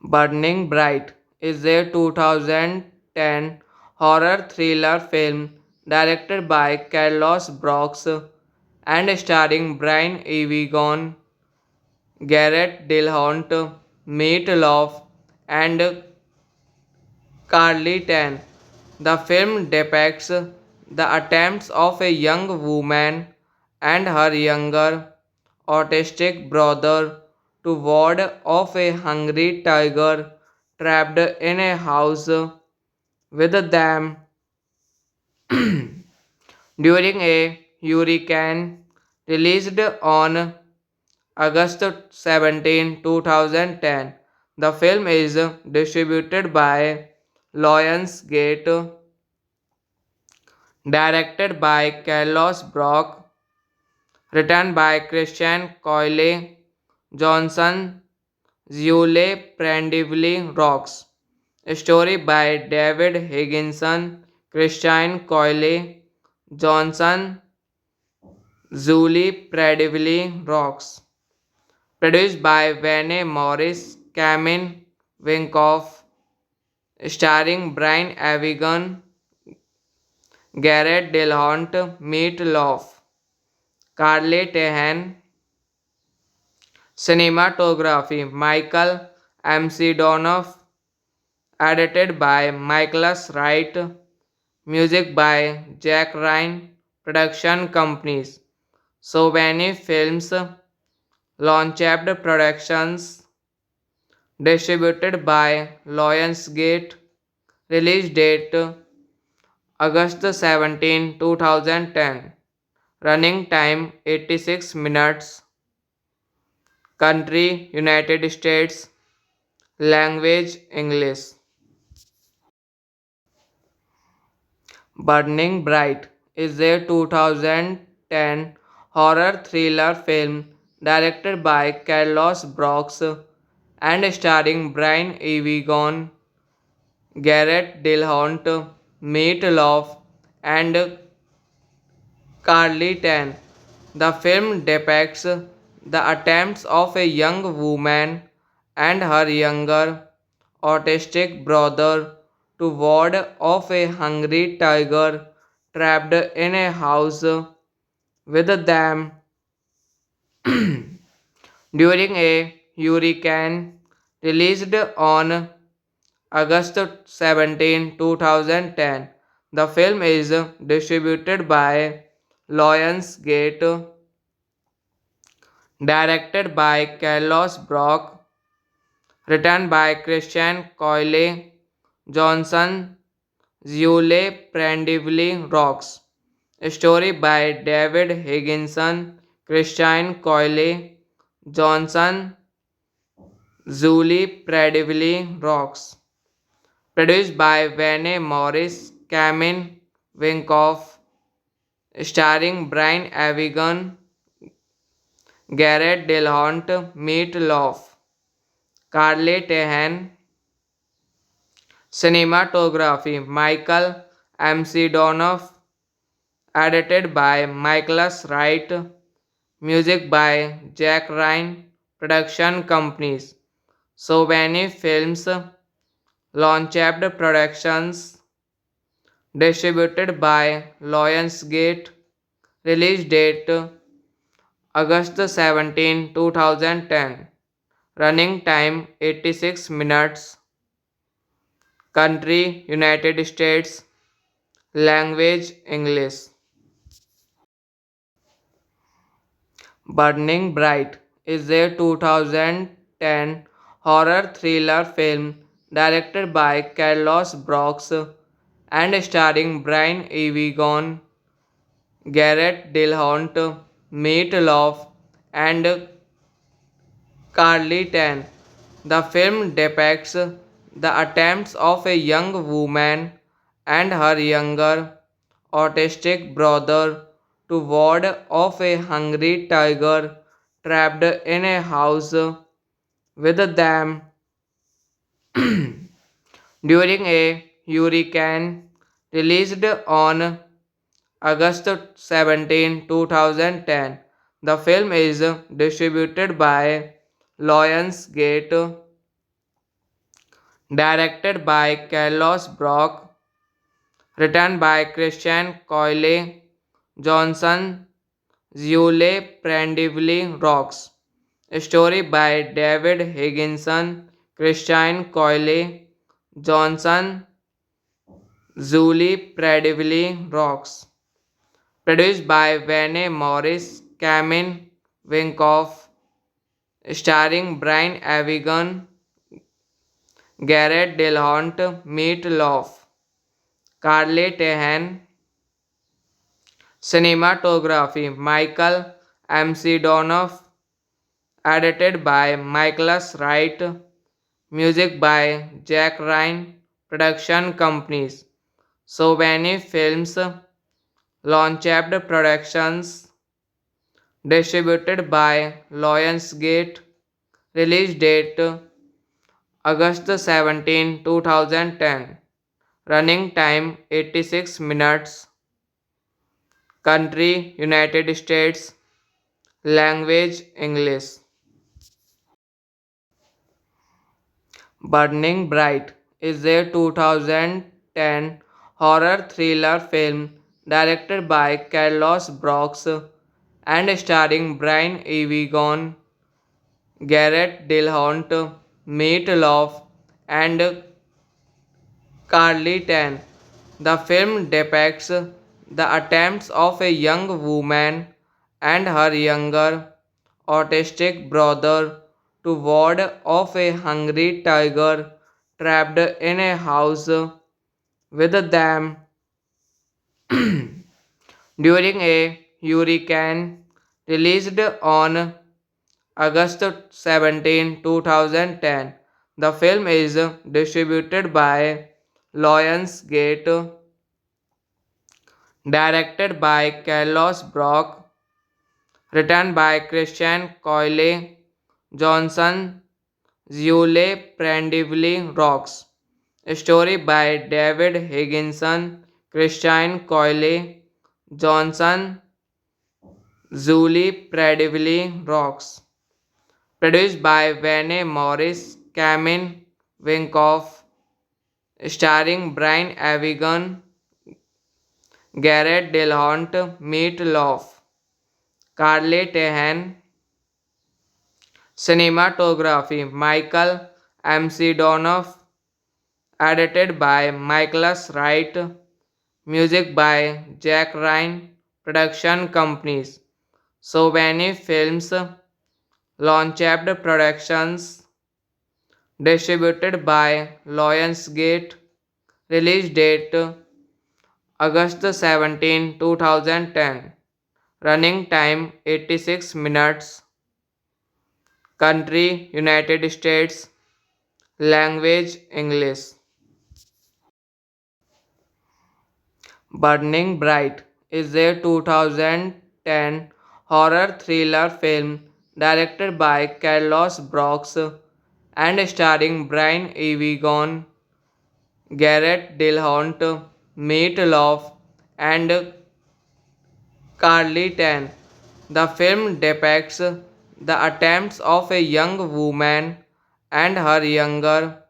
Burning Bright is a 2010 horror thriller film directed by Carlos Brooks and starring Brian Evigan, Garrett Dillahunt, Meat Loaf, and Carly Tan. The film depicts the attempts of a young woman and her younger autistic brother to ward off a hungry tiger trapped in a house with them during a hurricane. Released on August 17, 2010. The film is distributed by Lionsgate, directed by Carlos Brock, written by Christian Coyle Johnson, Zule Prendivily Rocks. Story by David Higginson, Christian Coyle Johnson, Zuli Prendivily Rocks. Produced by Vane Morris, Kamin Winkoff, starring Brian Avigan, Garrett Dillahunt, Meat Loaf, Carly Tehan. Cinematography Michael M.C. Donoff, edited by Michaelas Wright, music by Jack Ryan, production companies Sovani Films, Launchpad Productions, distributed by Lionsgate, release date August 17, 2010, running time 86 minutes, country United States, language English. Burning Bright is a 2010 horror thriller film directed by Carlos Brooks and starring Brian Evigan, Garrett Dillahunt, Meat Loaf, and Carly Tan. The film depicts the attempts of a young woman and her younger autistic brother to ward off a hungry tiger trapped in a house with them during a hurricane. Released on August 17, 2010. The film is distributed by Lionsgate, directed by Carlos Brock, written by Christian Coyle Johnson, Zule Prendivily Rocks. Story by David Higginson, Christian Coyle Johnson, Zuli Prendivily Rocks. Produced by Vane Morris, Kamin Winkoff, starring Brian Avigan, Garrett Dillahunt, Meat Loaf, Carly Tehan. Cinematography Michael M.C. Donoff, edited by Michaelas Wright, music by Jack Ryan, production companies Sovani Films, Launchpad Productions, distributed by Lionsgate, release date August 17, 2010, running time 86 minutes, country United States, language English. Burning Bright is a 2010 horror thriller film directed by Carlos Brooks and starring Brian Evigan, Garrett Dillahunt, Meat Loaf, and Carly Tan. The film depicts the attempts of a young woman and her younger autistic brother to ward off a hungry tiger trapped in a house with them during a hurricane. Released on August 17, 2010. The film is distributed by Lionsgate, directed by Carlos Brock, written by Christian Coyle Johnson, Zule Prendivily Rocks. Story by David Higginson, Christian Coyle Johnson, Zuli Predivily Rocks. Produced by Vane Morris, Camin Winkoff, starring Brian Avigan, Garrett Dillahunt, Meat Loaf, Carly Tehan. Cinematography Michael M.C. Donoff, edited by Michaelas Wright, music by Jack Ryan, production companies Sovani Films, Launchpad Productions, distributed by Lionsgate, release date August 17, 2010, running time 86 minutes, country United States, language English. Burning Bright is a 2010 horror thriller film directed by Carlos Brooks and starring Brian Evigan, Garrett Dillahunt, Meat Loaf, and Carly Tan. The film depicts the attempts of a young woman and her younger autistic brother to ward off a hungry tiger trapped in a house with them during a hurricane. Released on August 17, 2010. The film is distributed by Lionsgate, directed by Carlos Brock, written by Christian Coyle Johnson, Zule Prendivily Rocks. Story by David Higginson, Christian Coyle Johnson, Zuli Prendivily Rocks. Produced by Vane Morris, Camin Winkoff, starring Brian Avigan, Garrett Dillahunt, Meat Loaf, Carly Tehan. Cinematography Michael M.C. Donoff, edited by Michaelas Wright, music by Jack Ryan, production companies Sovani Films, Launchpad Productions, distributed by Lionsgate, release date August 17, 2010, running time 86 minutes, country United States, language English. Burning Bright is a 2010 horror thriller film directed by Carlos Brooks and starring Brian Evigan, Garrett Dillahunt, Meat Loaf, and Carly Tan. The film depicts the attempts of a young woman and her younger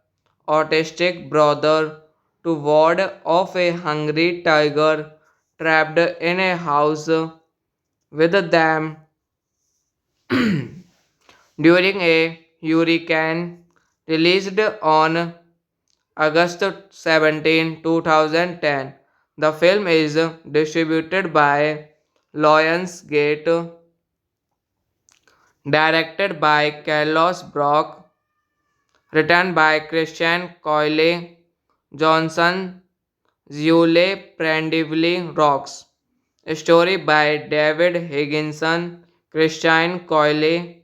autistic brother to ward off a hungry tiger trapped in a house with them during a hurricane. Released on August 17, 2010. The film is distributed by Lionsgate, directed by Carlos Brock, written by Christian Coyle Johnson, Zule Prendivily Rocks. Story by David Higginson, Christian Coyle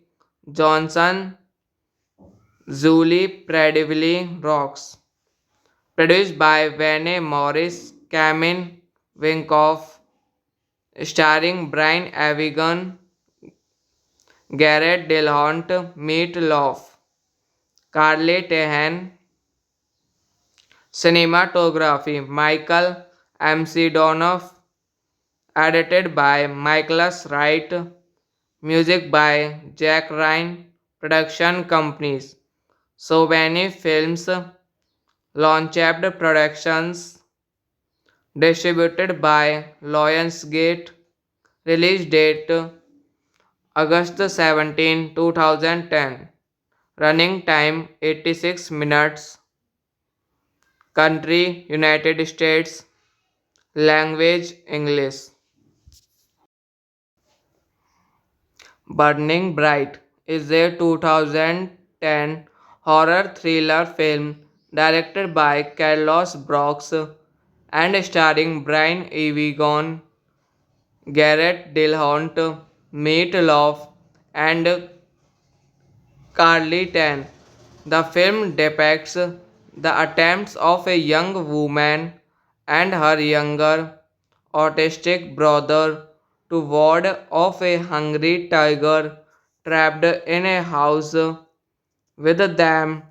Johnson, Zuli Predivily Rocks. Produced by Vane Morris, Camin Winkoff, starring Brian Avigan, Garrett Dillahunt, Meat Loaf, Carly Tehan. Cinematography Michael M.C. Donoff, edited by Michaelas Wright, music by Jack Ryan, production companies Sovani Films, Launchpad Productions, distributed by Lionsgate, release date August 17, 2010, running time 86 minutes, country United States, language English. Burning Bright is a 2010 horror thriller film directed by Carlos Brooks and starring Brian Evigan, Garrett Dillahunt, Meat Loaf, and Carly Tan. The film depicts the attempts of a young woman and her younger autistic brother to ward off a hungry tiger trapped in a house with them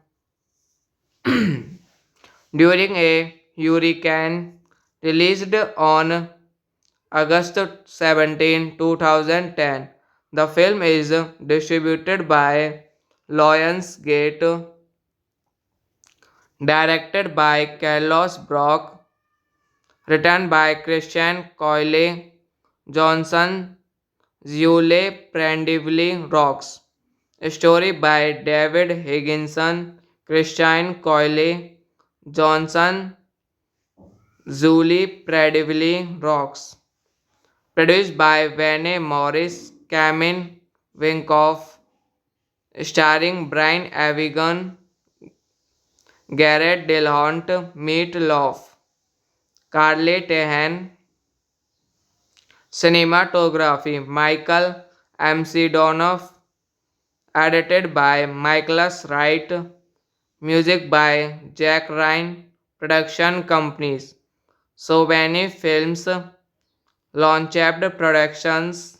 during a hurricane. Released on August 17, 2010. The film is distributed by Lionsgate, directed by Carlos Brock, written by Christian Coyle Johnson, Zule Prendivily Rocks. Story by David Higginson, Christian Coyle Johnson, Zuli Prendivily Rocks. Produced by Vane Morris, Kamin Winkoff, starring Brian Avigan, Garrett Dillahunt, Meat Loaf, Carly Tehan. Cinematography Michael M.C. Donoff, edited by Michaelas Wright, music by Jack Ryan, production companies Sovani Films, Launchpad Productions,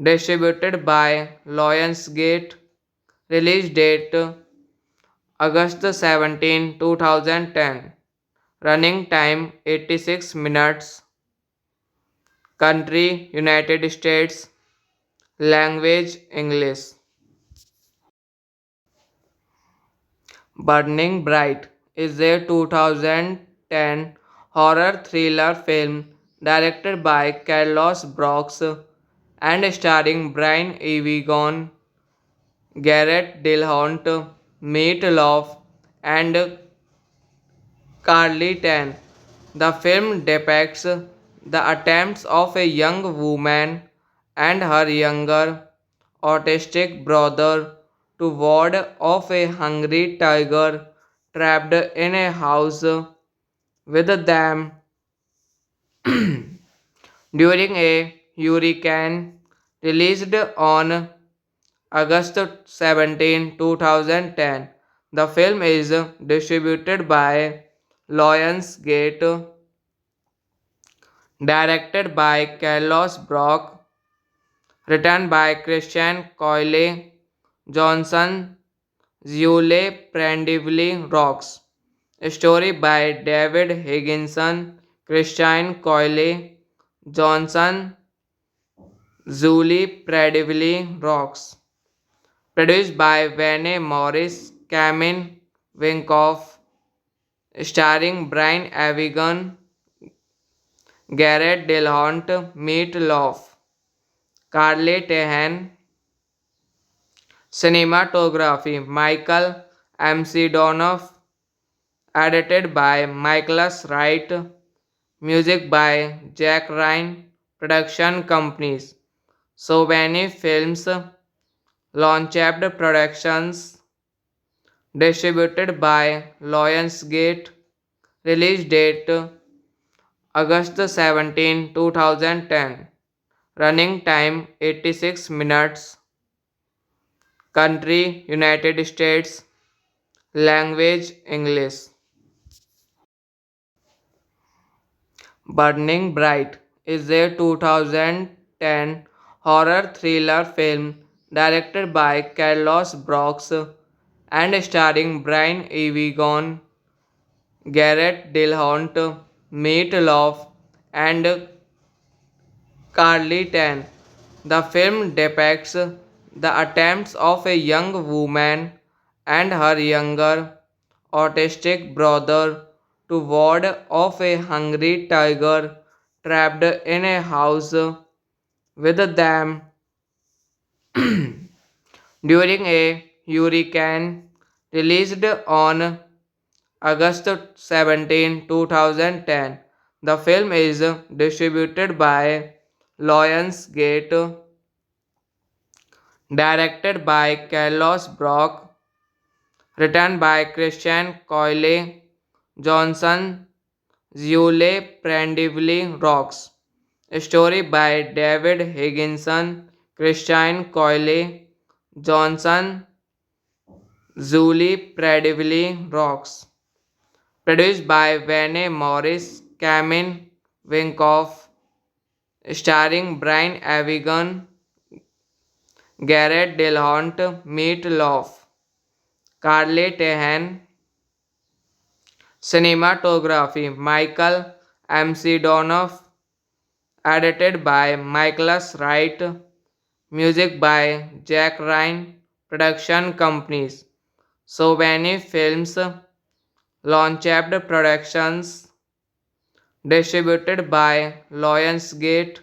distributed by Lionsgate, release date August 17, 2010, running time 86 minutes, country United States, language English. Burning Bright is a 2010 horror thriller film directed by Carlos Brooks and starring Brian Evigan, Garrett Dillahunt, Meat Loaf, and Carly Tan. The film depicts the attempts of a young woman and her younger autistic brother to ward off a hungry tiger trapped in a house with them during a hurricane. Released on August 17, 2010. The film is distributed by Lionsgate, directed by Carlos Brock, written by Christian Coyle Johnson, Zule Prendivily Rocks. Story by David Higginson, Christian Coyle Johnson, Zuli Prendivily Rocks. Produced by Vane Morris, Kamin Winkoff, starring Brian Avigan, Garrett Dillahunt, Meat Loaf, Carly Tehan. Cinematography Michael M.C. Donoff, edited by Michaelas Wright, music by Jack Ryan, production companies Sovani Films, Launchpad Productions, distributed by Lionsgate, release date August 17, 2010, running time 86 minutes, country United States, language English. Burning Bright is a 2010 horror thriller film directed by Carlos Brooks and starring Brian Evigan, Garrett Dillahunt, Meat Loaf, and Carly Tan. The film depicts the attempts of a young woman and her younger autistic brother to ward off a hungry tiger trapped in a house with them during a hurricane. Released on August 17, 2010. The film is distributed by Lionsgate, directed by Carlos Brock, written by Christian Coyle Johnson, Zule Prendivily Rocks. Story by David Higginson, Christian Coyle Johnson, Zuli Prendivily Rocks. Produced by Vane Morris, Camin Winkoff, starring Brian Avigan, Garrett Dillahunt, Meat Loaf, Carly Tehan. Cinematography Michael M.C. Donoff, edited by Michaelas Wright, music by Jack Ryan, production companies Sovani Films, Launchpad Productions, distributed by Lionsgate,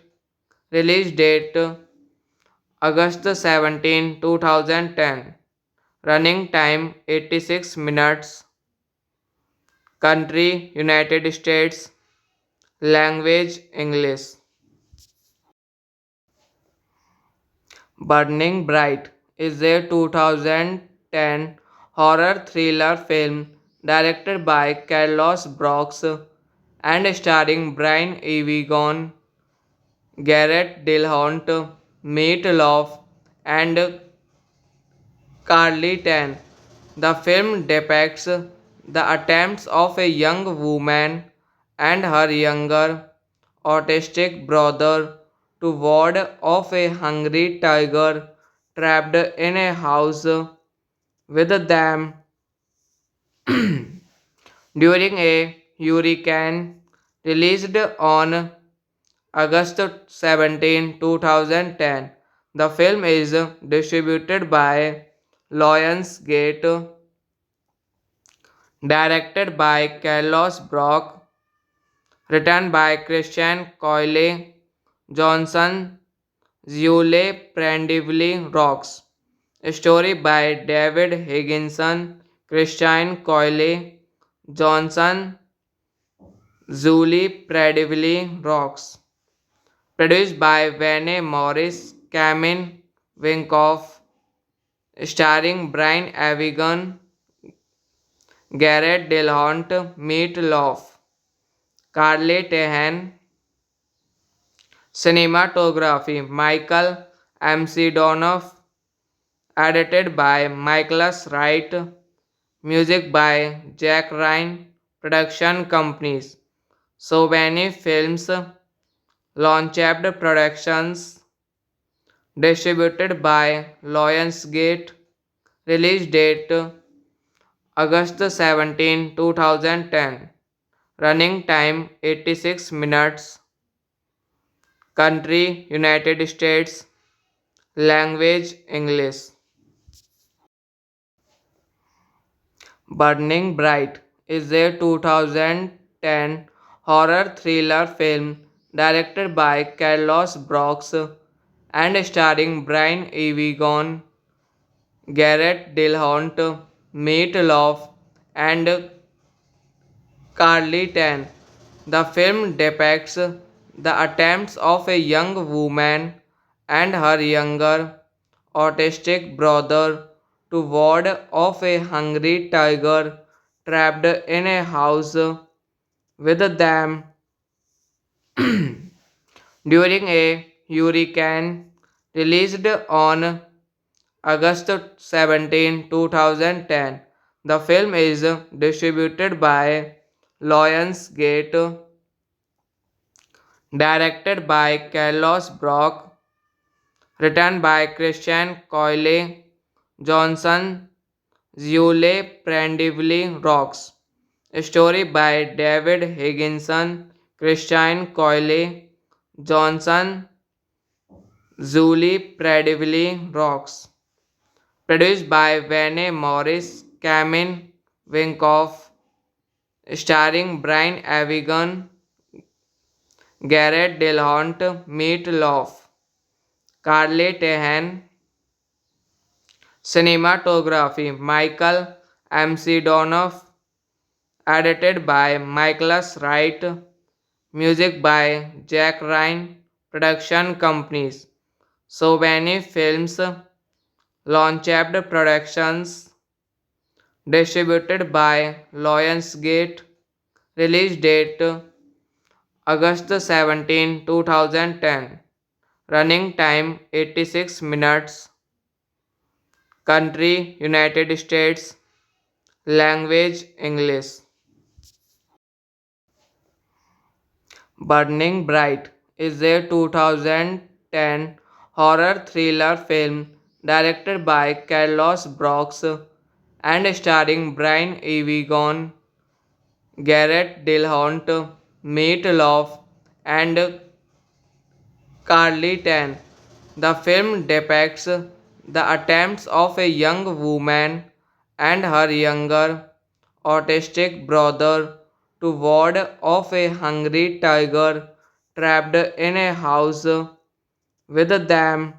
release date August 17, 2010, running time 86 minutes, country United States, language English. Burning Bright is a 2010 horror thriller film directed by Carlos Brooks and starring Brian Evigan, Garrett Dillahunt, Meat Loaf, and Carly Tan. The film depicts the attempts of a young woman and her younger autistic brother to ward off a hungry tiger trapped in a house with them during a hurricane. Released on August 17, 2010. The film is distributed by Lionsgate, directed by Carlos Brock, written by Christian Coyle Johnson, Zule Prendivily Rocks. Story by David Higginson, Christian Coyle Johnson, Zuli Prendivily Rocks. Produced by Vane Morris, Camin Winkoff, starring Brian Avigan, Garrett Dillahunt, Meat Loaf, Carly Tehan. Cinematography Michael M.C. Donoff, edited by Michaelas Wright, music by Jack Ryan, production companies Sovani Films, Launchpad Productions, distributed by Lionsgate, release date August 17, 2010, running time 86 minutes, country United States, language English. Burning Bright is a 2010 horror thriller film directed by Carlos Brooks and starring Brian Evigan, Garrett Dillahunt, Meat Loaf, and Carly Tan. The film depicts the attempts of a young woman and her younger autistic brother to ward off a hungry tiger trapped in a house with them during a hurricane. Released on August 17, 2010. The film is distributed by Lionsgate, directed by Carlos Brock, written by Christian Coyle Johnson, Zule Prendivily Rocks. Story by David Higginson, Christian Coyle Johnson, Zuli Prendivily Rocks. Produced by Vane Morris, Camin Wink Off, starring Brian Avigan, Garrett Dillahunt, Meat Loaf, Carly Tehan, cinematography Michael M.C. Donoff, edited by Michaelas Wright, music by Jack Ryan, production companies Sovani Films, Launchpad Productions, distributed by Lionsgate, release date August 17, 2010, running time 86 minutes, country United States, language English. Burning Bright is a 2010 horror thriller film directed by Carlos Brooks and starring Brian Evigan, Garrett Dillahunt, Meat Loaf, and Carly Tan. The film depicts the attempts of a young woman and her younger autistic brother to ward off a hungry tiger trapped in a house with them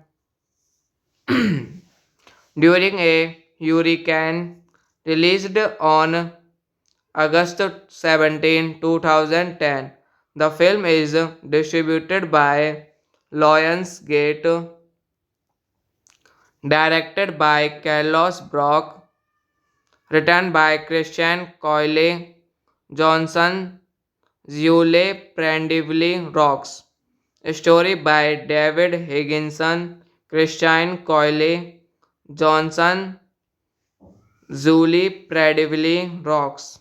during a hurricane. Released on August 17, 2010. The film is distributed by Lionsgate, directed by Carlos Brock, written by Christian Coyle Johnson, Zule Prendivily Rocks. Story by David Higginson, Christian Coyle Johnson, Zuli Prendivily Rocks.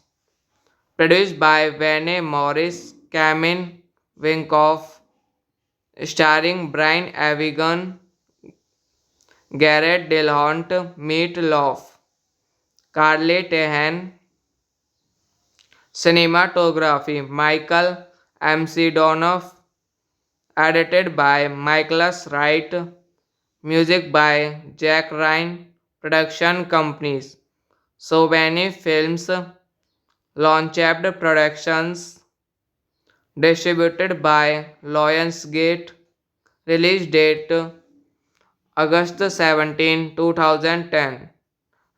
Produced by Vane Morris, Camin Winkoff, starring Brian Avigan, Garrett Dillahunt, Meat Loaf, Carly Tehan, cinematography Michael M.C. Donoff, edited by Michaelas Wright, music by Jack Ryan, production companies Sovani Films, Launchpad Productions, distributed by Lionsgate, release date August 17, 2010,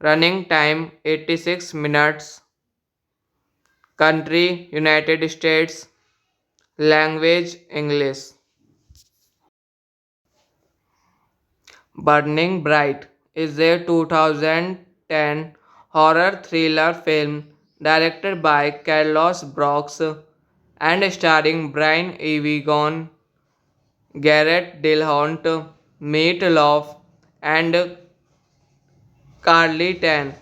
running time 86 minutes, country United States, language English. Burning Bright is a 2010 horror thriller film directed by Carlos Brooks and starring Brian Evigan, Garrett Dillahunt, Meat Loaf, and Carly Tan.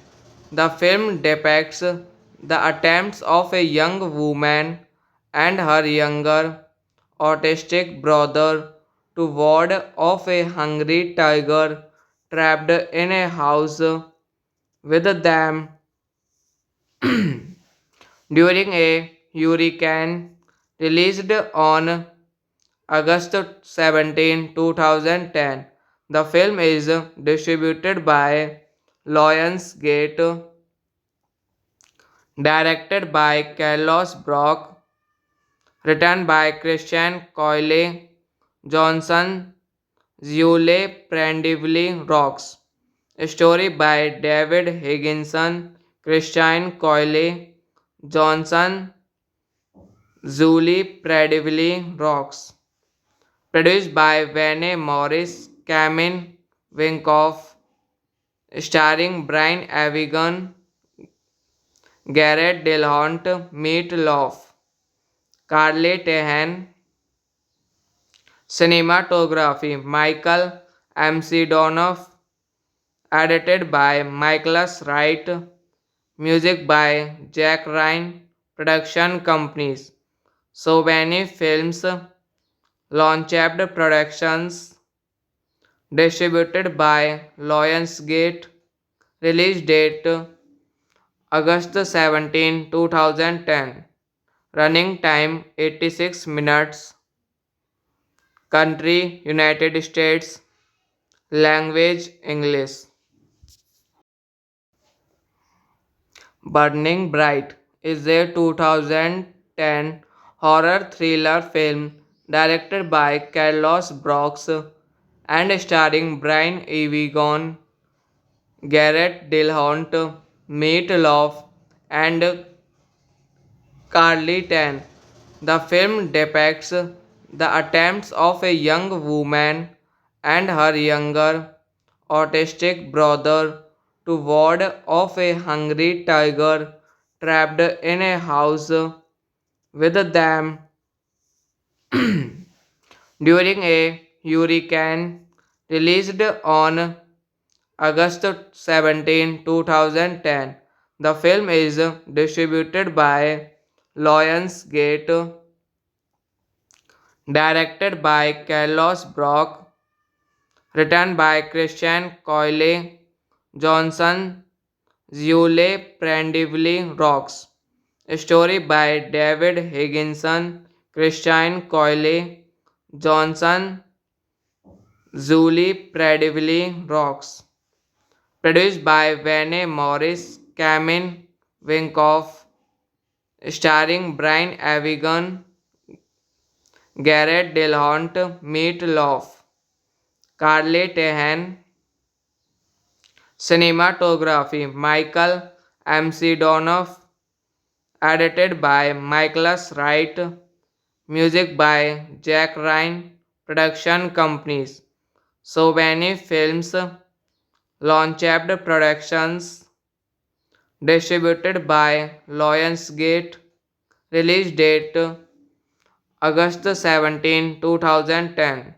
The film depicts the attempts of a young woman and her younger autistic brother to ward off a hungry tiger trapped in a house with them during a hurricane. Released on August 17, 2010. The film is distributed by Lionsgate, directed by Carlos Brock, written by Christian Coyle Johnson, Zule Prendivily Rocks. Story by David Higginson, Christian Coyle Johnson, Zuli Prendivily Rocks. Produced by Vane Morris, Camin Winkoff, starring Brian Avigan, Garrett Dillahunt, Meat Loaf, Carly Tehan, cinematography Michael M.C. Donoff, edited by Michaelas Wright, music by Jack Ryan, production companies Sovani Films, Launchpad Productions, distributed by Lionsgate, release date August 17, 2010, running time 86 minutes, country United States, language English. Burning Bright is a 2010 horror thriller film directed by Carlos Brooks and starring Brian Evigan, Garrett Dillahunt, Meat Loaf, and Carly Tan. The film depicts the attempts of a young woman and her younger autistic brother to ward off a hungry tiger trapped in a house with them during a hurricane. Released on August 17, 2010. The film is distributed by Lionsgate, directed by Carlos Brock, written by Christian Coyle Johnson, Zule Prendivily Rocks. Story by David Higginson, Christian Coyle Johnson, Zuli Prendivily Rocks. Produced by Vane Morris, Camin Winkoff, starring Brian Avigan, Garrett Dillahunt, Meat Loaf, Carly Tehan. Cinematography Michael M.C. Donoff, edited by Michaelas Wright, music by Jack Ryan, production companies Sovani Films, Launchpad Productions, distributed by Lionsgate, release date August 17, 2010,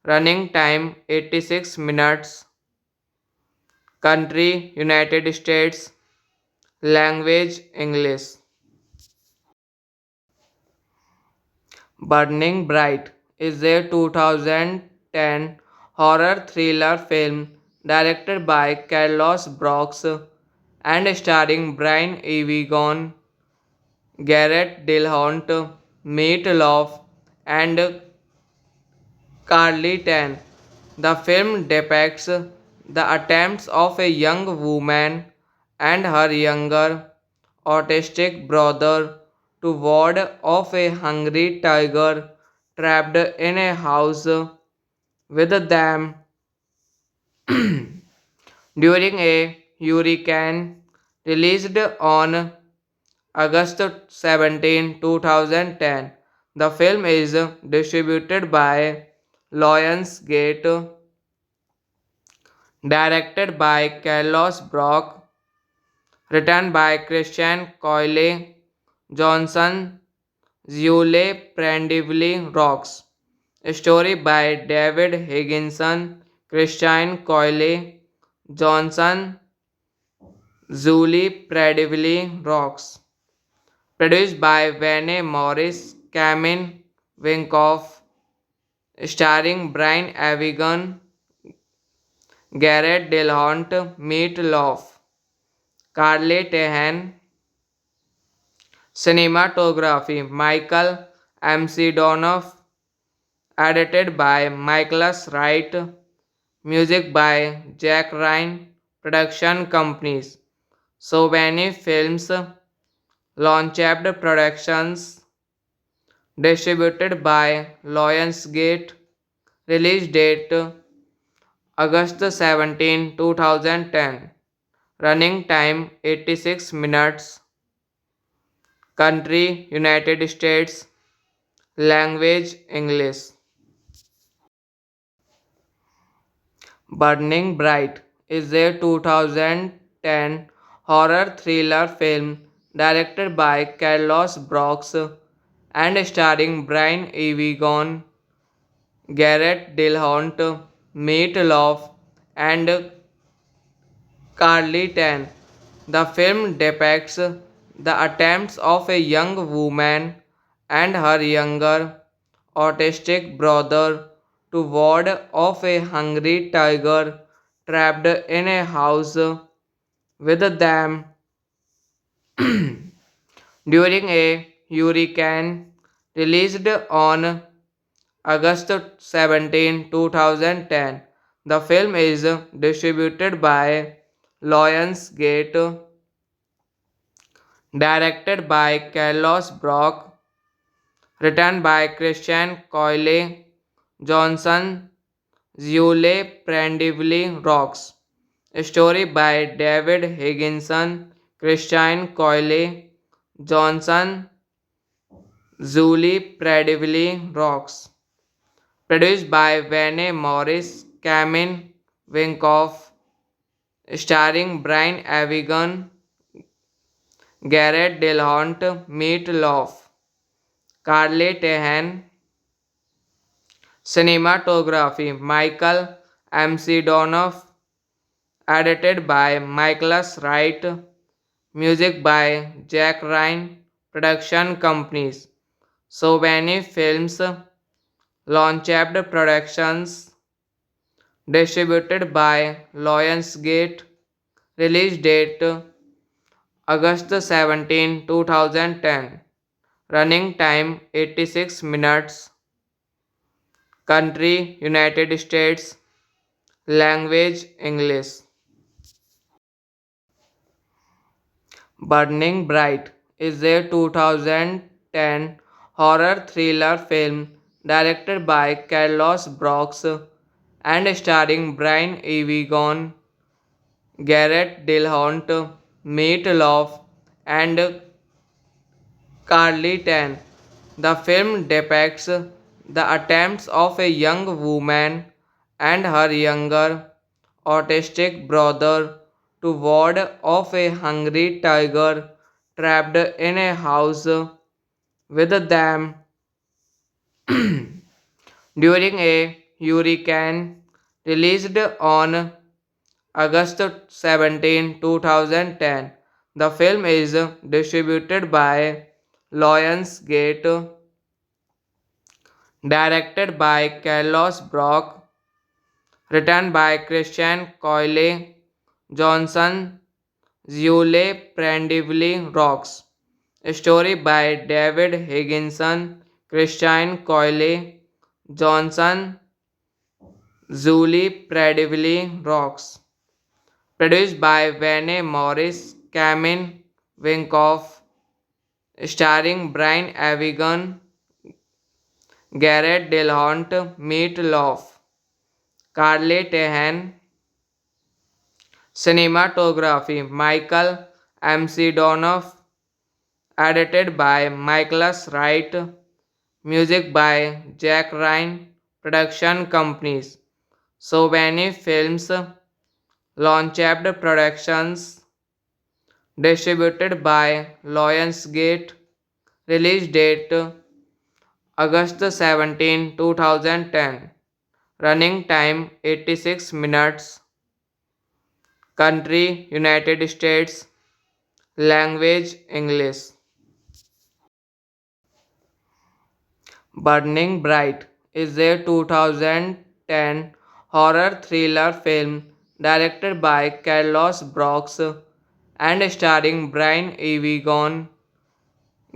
running time 86 minutes, country United States, language English. Burning Bright is a 2010 horror thriller film directed by Carlos Brooks and starring Brian Evigan, Garrett Dillahunt, Meat Loaf, and Carly Tan. The film depicts the attempts of a young woman and her younger autistic brother to ward off a hungry tiger trapped in a house with them during a hurricane. Released on August 17, 2010. The film is distributed by Lionsgate, directed by Carlos Brock, written by Christian Coyle Johnson, Zule Prendivily Rocks. Story by David Higginson, Christian Coyle Johnson, Zuli Prendivily Rocks. Produced by Vane Morris, Camin Winkoff, starring Brian Avigan, Garrett Dillahunt, Meat Loaf, Carly Tehan. Cinematography Michael M.C. Donoff, edited by Michaelas Wright, music by Jack Ryan, production companies Sovani Films, Launchpad Productions, distributed by Lionsgate, release date August 17, 2010, running time 86 minutes, country United States, language English. Burning Bright is a 2010 horror thriller film directed by Carlos Brooks and starring Brian Evigan, Garrett Dillahunt, Meat Loaf, and Carly Tan. The film depicts the attempts of a young woman and her younger autistic brother to ward off a hungry tiger trapped in a house with them during a hurricane. Released on August 17, 2010. The film is distributed by Lionsgate, directed by Carlos Brock, written by Christian Coyle Johnson, Zule Prendivily Rocks. Story by David Higginson, Christian Coyle Johnson, Zuli Prendivily Rocks. Produced by Vane Morris, Camin Winkoff, starring Brian Avigan, Garrett Dillahunt, Meat Loaf, Carly Tehan. Cinematography Michael M.C. Donoff, edited by Michaelas Wright, music by Jack Ryan, production companies Sovani Films, Launchpad Productions, distributed by Lionsgate, release date August 17, 2010, running time 86 minutes, country United States, language English. Burning Bright is a 2010 horror thriller film directed by Carlos Brooks and starring Brian Evigan, Garrett Dillahunt, Meat Loaf, and Carly Tan. The film depicts the attempts of a young woman and her younger autistic brother to ward off a hungry tiger trapped in a house with them during a hurricane. Released on August 17, 2010. The film is distributed by Lionsgate, directed by Carlos Brock, written by Christian Coyle Johnson, Zule Prendivily Rocks. Story by David Higginson, Christian Coyle Johnson, Zuli Prendivily Rocks. Produced by Vane Morris, Camin Winkoff, starring Brian Avigan, Garrett Dillahunt, Meat Loaf, Carly Tehan. Cinematography Michael M.C. Donoff, edited by Michaelas Wright, music by Jack Ryan, production companies Sovani Films, Launchpad Productions, distributed by Lionsgate, release date August 17, 2010, running time 86 minutes, country United States, language English. Burning Bright is a 2010 horror thriller film directed by Carlos Brooks and starring Brian Evigan,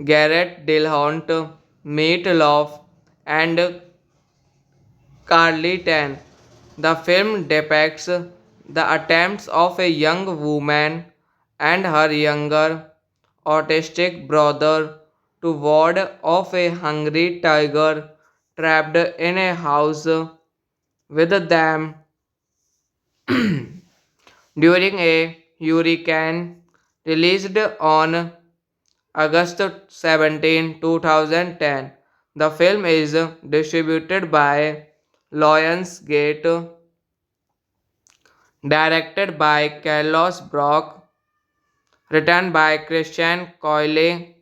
Garrett Dillahunt, Meat Loaf, and Carly Tan. The film depicts the attempts of a young woman and her younger autistic brother to ward off a hungry tiger trapped in a house with them during a hurricane. Released on August 17, 2010. The film is distributed by Lionsgate, directed by Carlos Brock, written by Christian Coyle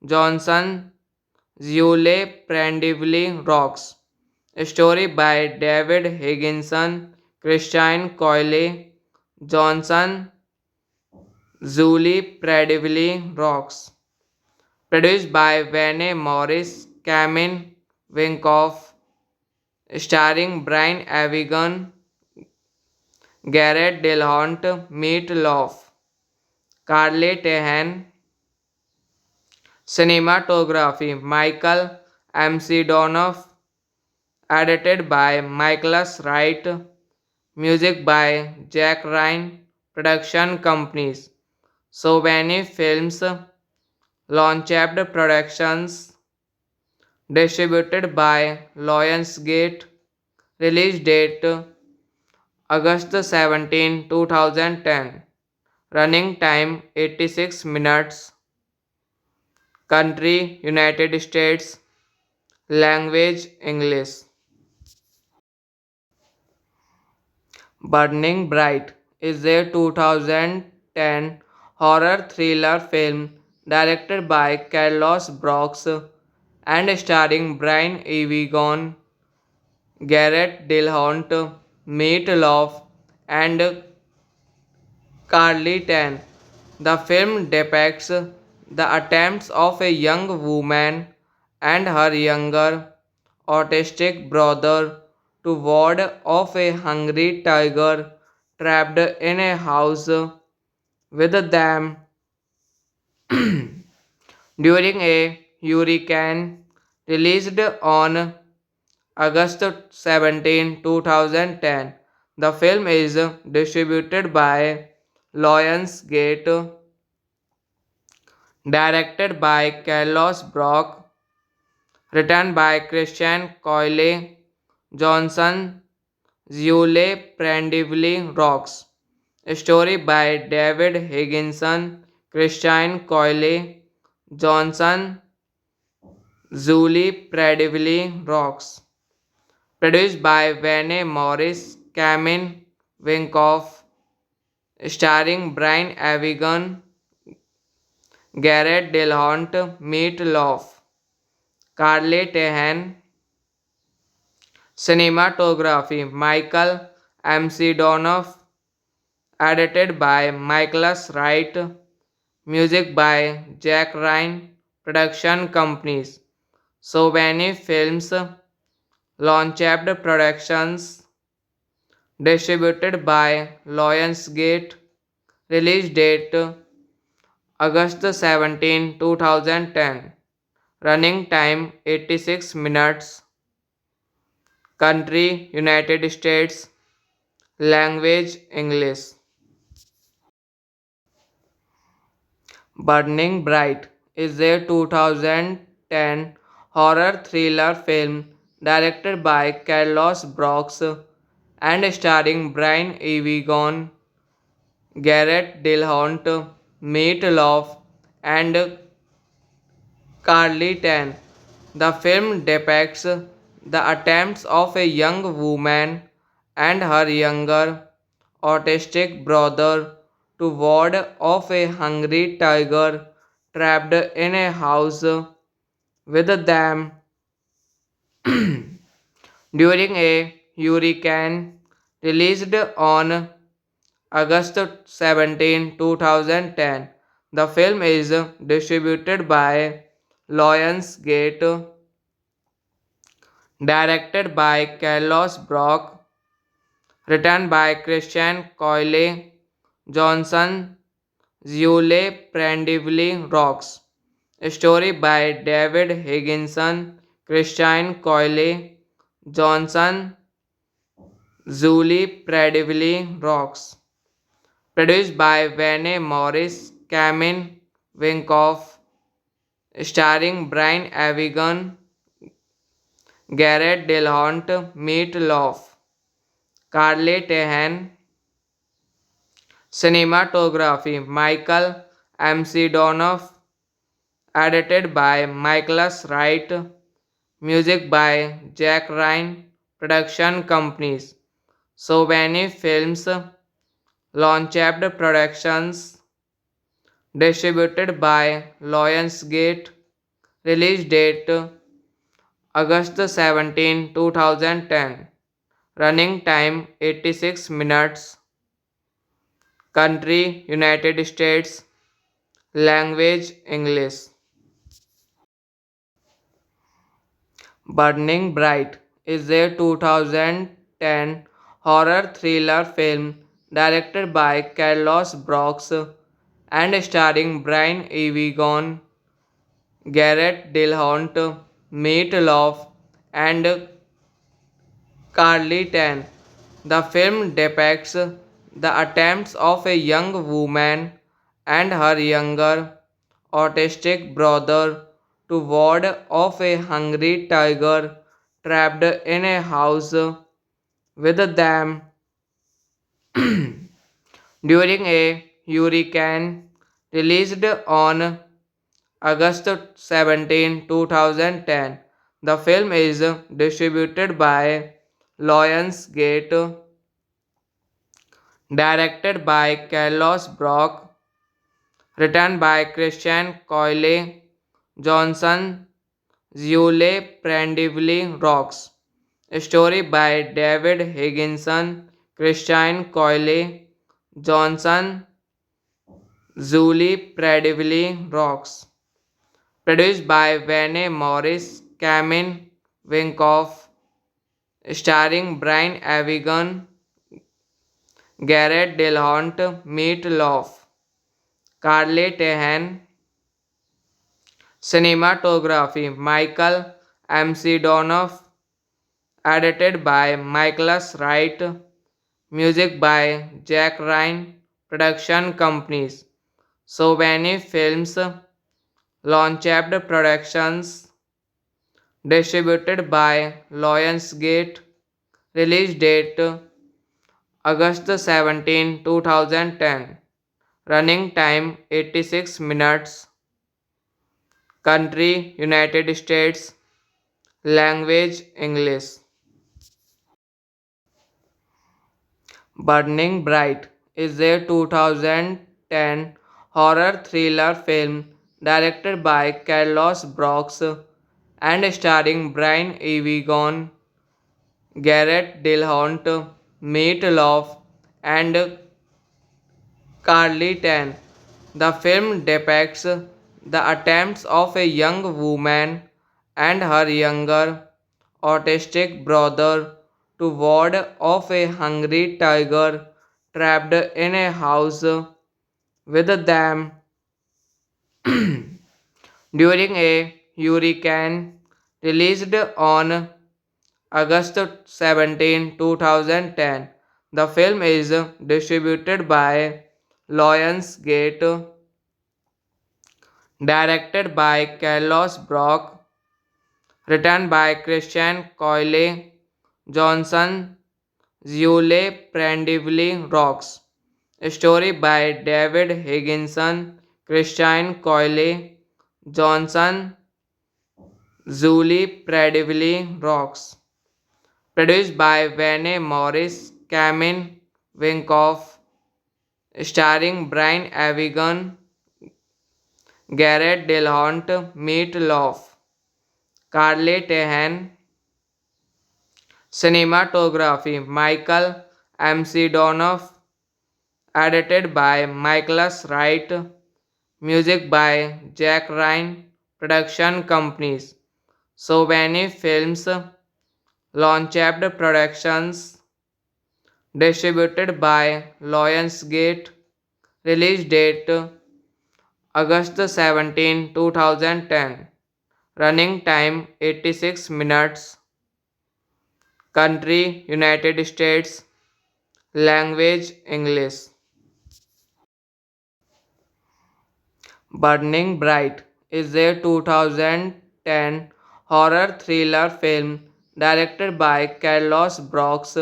Johnson, Zule Prendivily Rocks. Story by David Higginson, Christian Coyle Johnson, Zuli Prendivily Rocks. Produced by Vane Morris, Camin Winkoff, starring Brian Avigan, Garrett Dillahunt, Meat Loaf, Carly Tehan. Cinematography Michael M.C. Donoff, edited by Michaelas Wright, music by Jack Ryan, production companies Sovani Films, Launchpad Productions, distributed by Lionsgate, release date August 17, 2010, running time 86 minutes, country United States, language English. Burning Bright is a 2010 horror thriller film directed by Carlos Brooks and starring Brian Evigan, Garrett Dillahunt, Meat Loaf, and Carly Tan. The film depicts the attempts of a young woman and her younger autistic brother to ward off a hungry tiger trapped in a house with them during a hurricane. Released on August 17, 2010. The film is distributed by Lionsgate, directed by Carlos Brock, written by Christian Coyle Johnson, Zule Prendivily Rocks. Story by David Higginson, Christian Coyle Johnson, Zuli Prendivily Rocks. Produced by Vane Morris, Camin Winkoff, starring Brian Avigan, Garrett Dillahunt, Meat Loaf, Carly Tehan. Cinematography Michael M.C. Donoff, edited by Michaelas Wright, music by Jack Ryan, production companies Sovani Films, Launchpad Productions, distributed by Lionsgate, release date August 17, 2010, running time 86 minutes, country United States, language English. Burning Bright is a 2010 horror thriller film directed by Carlos Brooks and starring Brian Evigan, Garrett Dillahunt, Meat Loaf, and Carly Tan. The film depicts the attempts of a young woman and her younger autistic brother to ward off a hungry tiger trapped in a house with them during a hurricane. Released on August 17, 2010. The film is distributed by Lionsgate, directed by Carlos Brock, written by Christian Coyle Johnson, Zule Prendivily Rocks. Story by David Higginson, Christian Coyle Johnson, Zuli Prendivily Rocks. Produced by Vane Morris, Camin Winkoff, starring Brian Avigan, Garrett Dillahunt, Meat Loaf, Carly Tehan. Cinematography Michael M.C. Donoff, edited by Michaelas Wright, music by Jack Ryan, production companies Sovani Films, Launchpad Productions, distributed by Lionsgate, release date August 17, 2010, running time 86 minutes, country United States, language English. Burning Bright is a 2010 horror thriller film directed by Carlos Brooks and starring Brian Evigan, Garrett Dillahunt, Meat Loaf, and Carly Tan. The film depicts the attempts of a young woman and her younger autistic brother to ward off a hungry tiger trapped in a house with them during a hurricane. Released on August 17, 2010. The film is distributed by Lionsgate, directed by Carlos Brock, written by Christian Coyle Johnson, Zule Prendivily Rocks. Story by David Higginson, Christian Coyle Johnson, Zuli Prendivily Rocks. Produced by Vane Morris, Camin Winkoff, starring Brian Avigan, Garrett Dillahunt, Meat Loaf, Carly Tehan. Cinematography Michael M.C. Donoff, edited by Michaelas Wright, music by Jack Ryan, production companies Sovani Films, Launchpad Productions, distributed by Lionsgate, release date August 17, 2010, running time 86 minutes, country United States, language English. Burning Bright is a 2010 horror thriller film directed by Carlos Brooks and starring Brian Evigan, Garrett Dillahunt, Meat Loaf, and Carly Tan. The film depicts the attempts of a young woman and her younger autistic brother to ward off a hungry tiger trapped in a house with them during a hurricane. Released on August 17, 2010. The film is distributed by Lionsgate, directed by Carlos Brock, written by Christian Coyle Johnson, Zule Prendivily Rocks. Story by David Higginson, Christian Coyle Johnson, Zuli Prendivily Rocks. Produced by Vane Morris, Camin Winkoff, starring Brian Avigan, Garrett Dillahunt, Meat Loaf, Carly Tehan. Cinematography Michael M.C. Donoff, edited by Michaelas Wright, music by Jack Ryan, production companies Sovani Films, Launchpad Productions, distributed by Lionsgate, release date August 17, 2010, running time 86 minutes, country United States, language English. Burning Bright is a 2010 horror thriller film directed by Carlos Brooks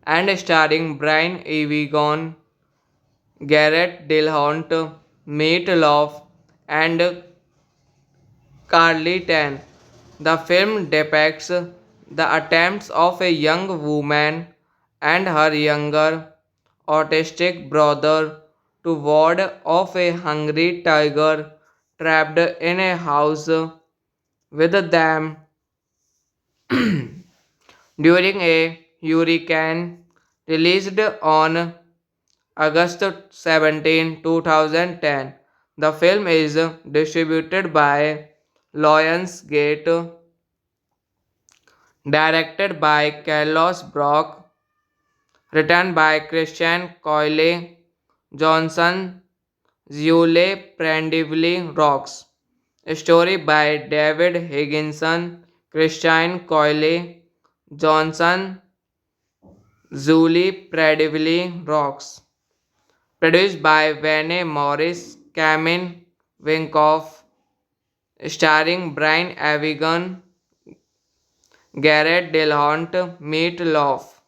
and starring Brian Evigan, Garrett Dillahunt, Meat Loaf, and Carly Tan. The film depicts the attempts of a young woman and her younger autistic brother to ward off a hungry tiger trapped in a house with them during a hurricane. Released on August 17, 2010. The film is distributed by Lionsgate, directed by Carlos Brock, written by Christian Coyle Johnson, Zule Prendivily Rocks. Story by David Higginson, Christian Coyle Johnson, Zuli Prendivily Rocks. Produced by Vane Morris, Camin Winkoff, starring Brian Avigan, Garrett Dillahunt, Meat Loaf,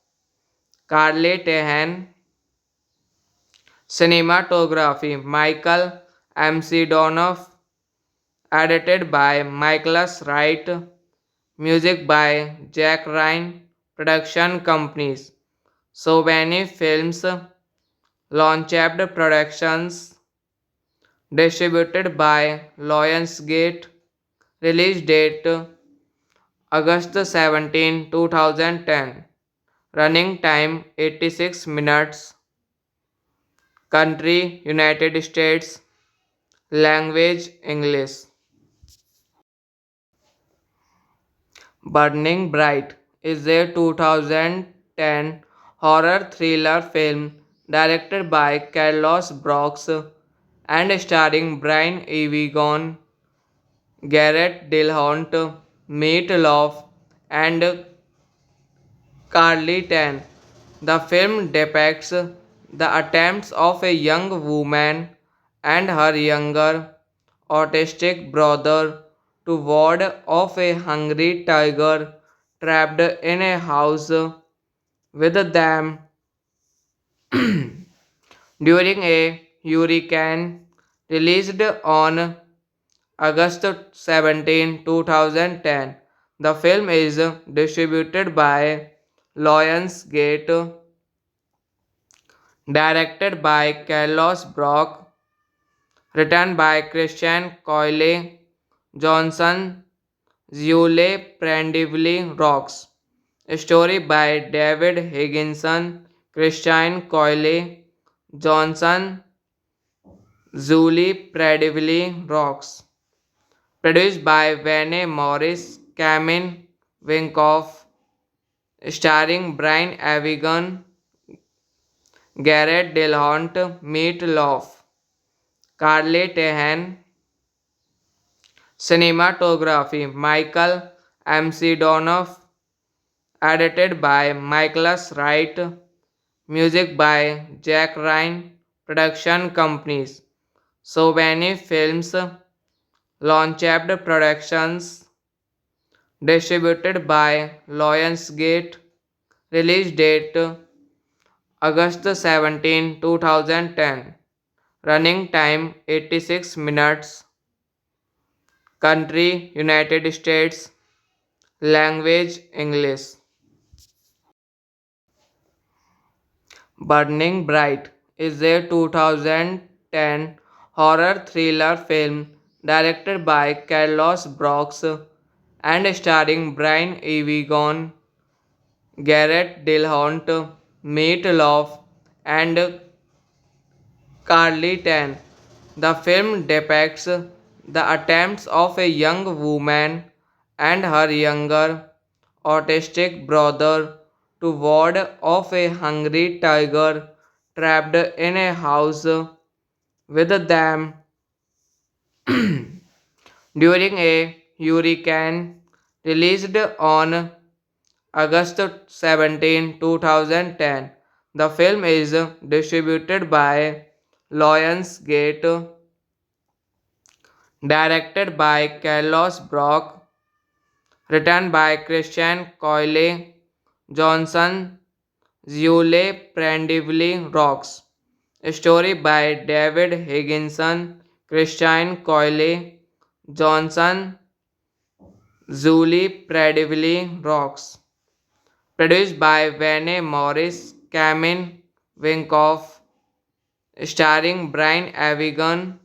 Carly Tehan, cinematography Michael M.C. Donoff, edited by Michaelas Wright, music by Jack Ryan, production companies Sovani Films, Launchpad Productions, distributed by Lionsgate, release date August 17, 2010, running time 86 minutes, country United States, language English. Burning Bright is a 2010 horror thriller film directed by Carlos Brooks and starring Brian Evigan, Garrett Dillahunt, Meat Loaf, and Carly Tan. The film depicts the attempts of a young woman and her younger autistic brother to ward off a hungry tiger trapped in a house with them during a hurricane. Released on August 17, 2010. The film is distributed by Lionsgate, directed by Carlos Brock, written by Christian Coyle Johnson, Zule Prendivily Rocks. Story by David Higginson, Christian Coyle Johnson, Zuli Prendivily Rocks. Produced by Vane Morris, Camin Winkoff, starring Brian Avigan, Garrett Dillahunt, Meat Loaf, Carly Tehan, cinematography Michael M.C. Donoff, edited by Michaelas Wright, music by Jack Ryan, production companies Sovani Films, Launchpad Productions, distributed by Lionsgate, release date August 17, 2010, running time 86 minutes, country United States, language English. Burning Bright is a 2010 horror thriller film directed by Carlos Brooks and starring Brian Evigan, Garrett Dillahunt, Meat Loaf, and Carly Tan. The film depicts the attempts of a young woman and her younger autistic brother to ward off a hungry tiger trapped in a house with them during a hurricane. Released on August 17, 2010. The film is distributed by Lionsgate, directed by Carlos Brock, written by Christian Coyle Johnson, Zule Prendivily Rocks. Story by David Higginson, Christian Coyle Johnson, Zuli Prendivily Rocks. Produced by Vane Morris, Camin Winkoff, starring Brian Avigan,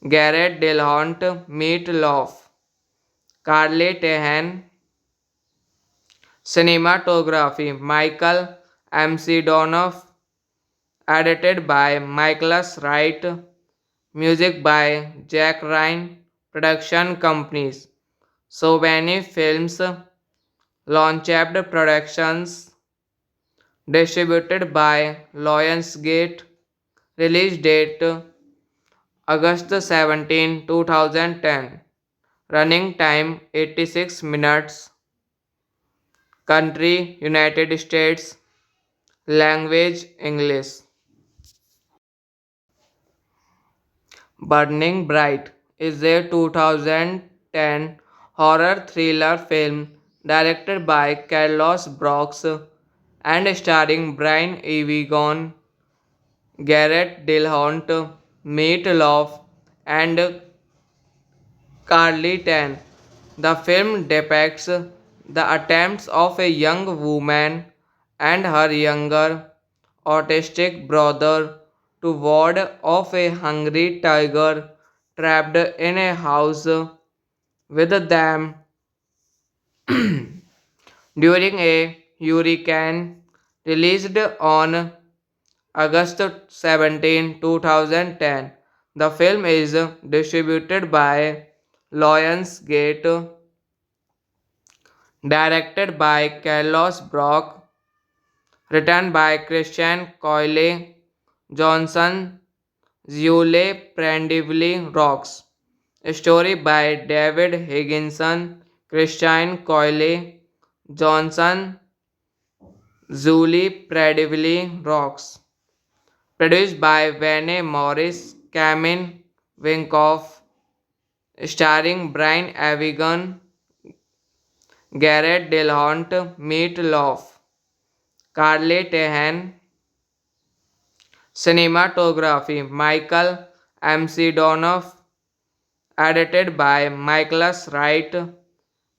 Garrett Dillahunt, Meat Loaf, Carly Tehan, cinematography Michael M.C. Donoff, edited by Michaelas Wright, music by Jack Ryan, production companies Sovani Films, Launchpad Productions, distributed by Lionsgate, release date August 17, 2010, running time 86 minutes, country United States, language English. Burning Bright is a 2010 horror thriller film directed by Carlos Brooks and starring Brian Evigan, Garrett Dillahunt, Meat Loaf, and Carly Tan. The film depicts the attempts of a young woman and her younger, autistic brother to ward off a hungry tiger trapped in a house with them during a hurricane. Released on August 17, 2010. The film is distributed by Lionsgate, directed by Carlos Brock, written by Christian Coyle Johnson, Zule Prendivily Rocks. Story by David Higginson, Christian Coyle Johnson, Zuli Prendivily Rocks. Produced by Vane Morris, Camin Winkoff, starring Brian Avigan, Garrett Dillahunt, Meat Loaf, Carly Tehan. Cinematography Michael M.C. Donoff, edited by Michaelas Wright,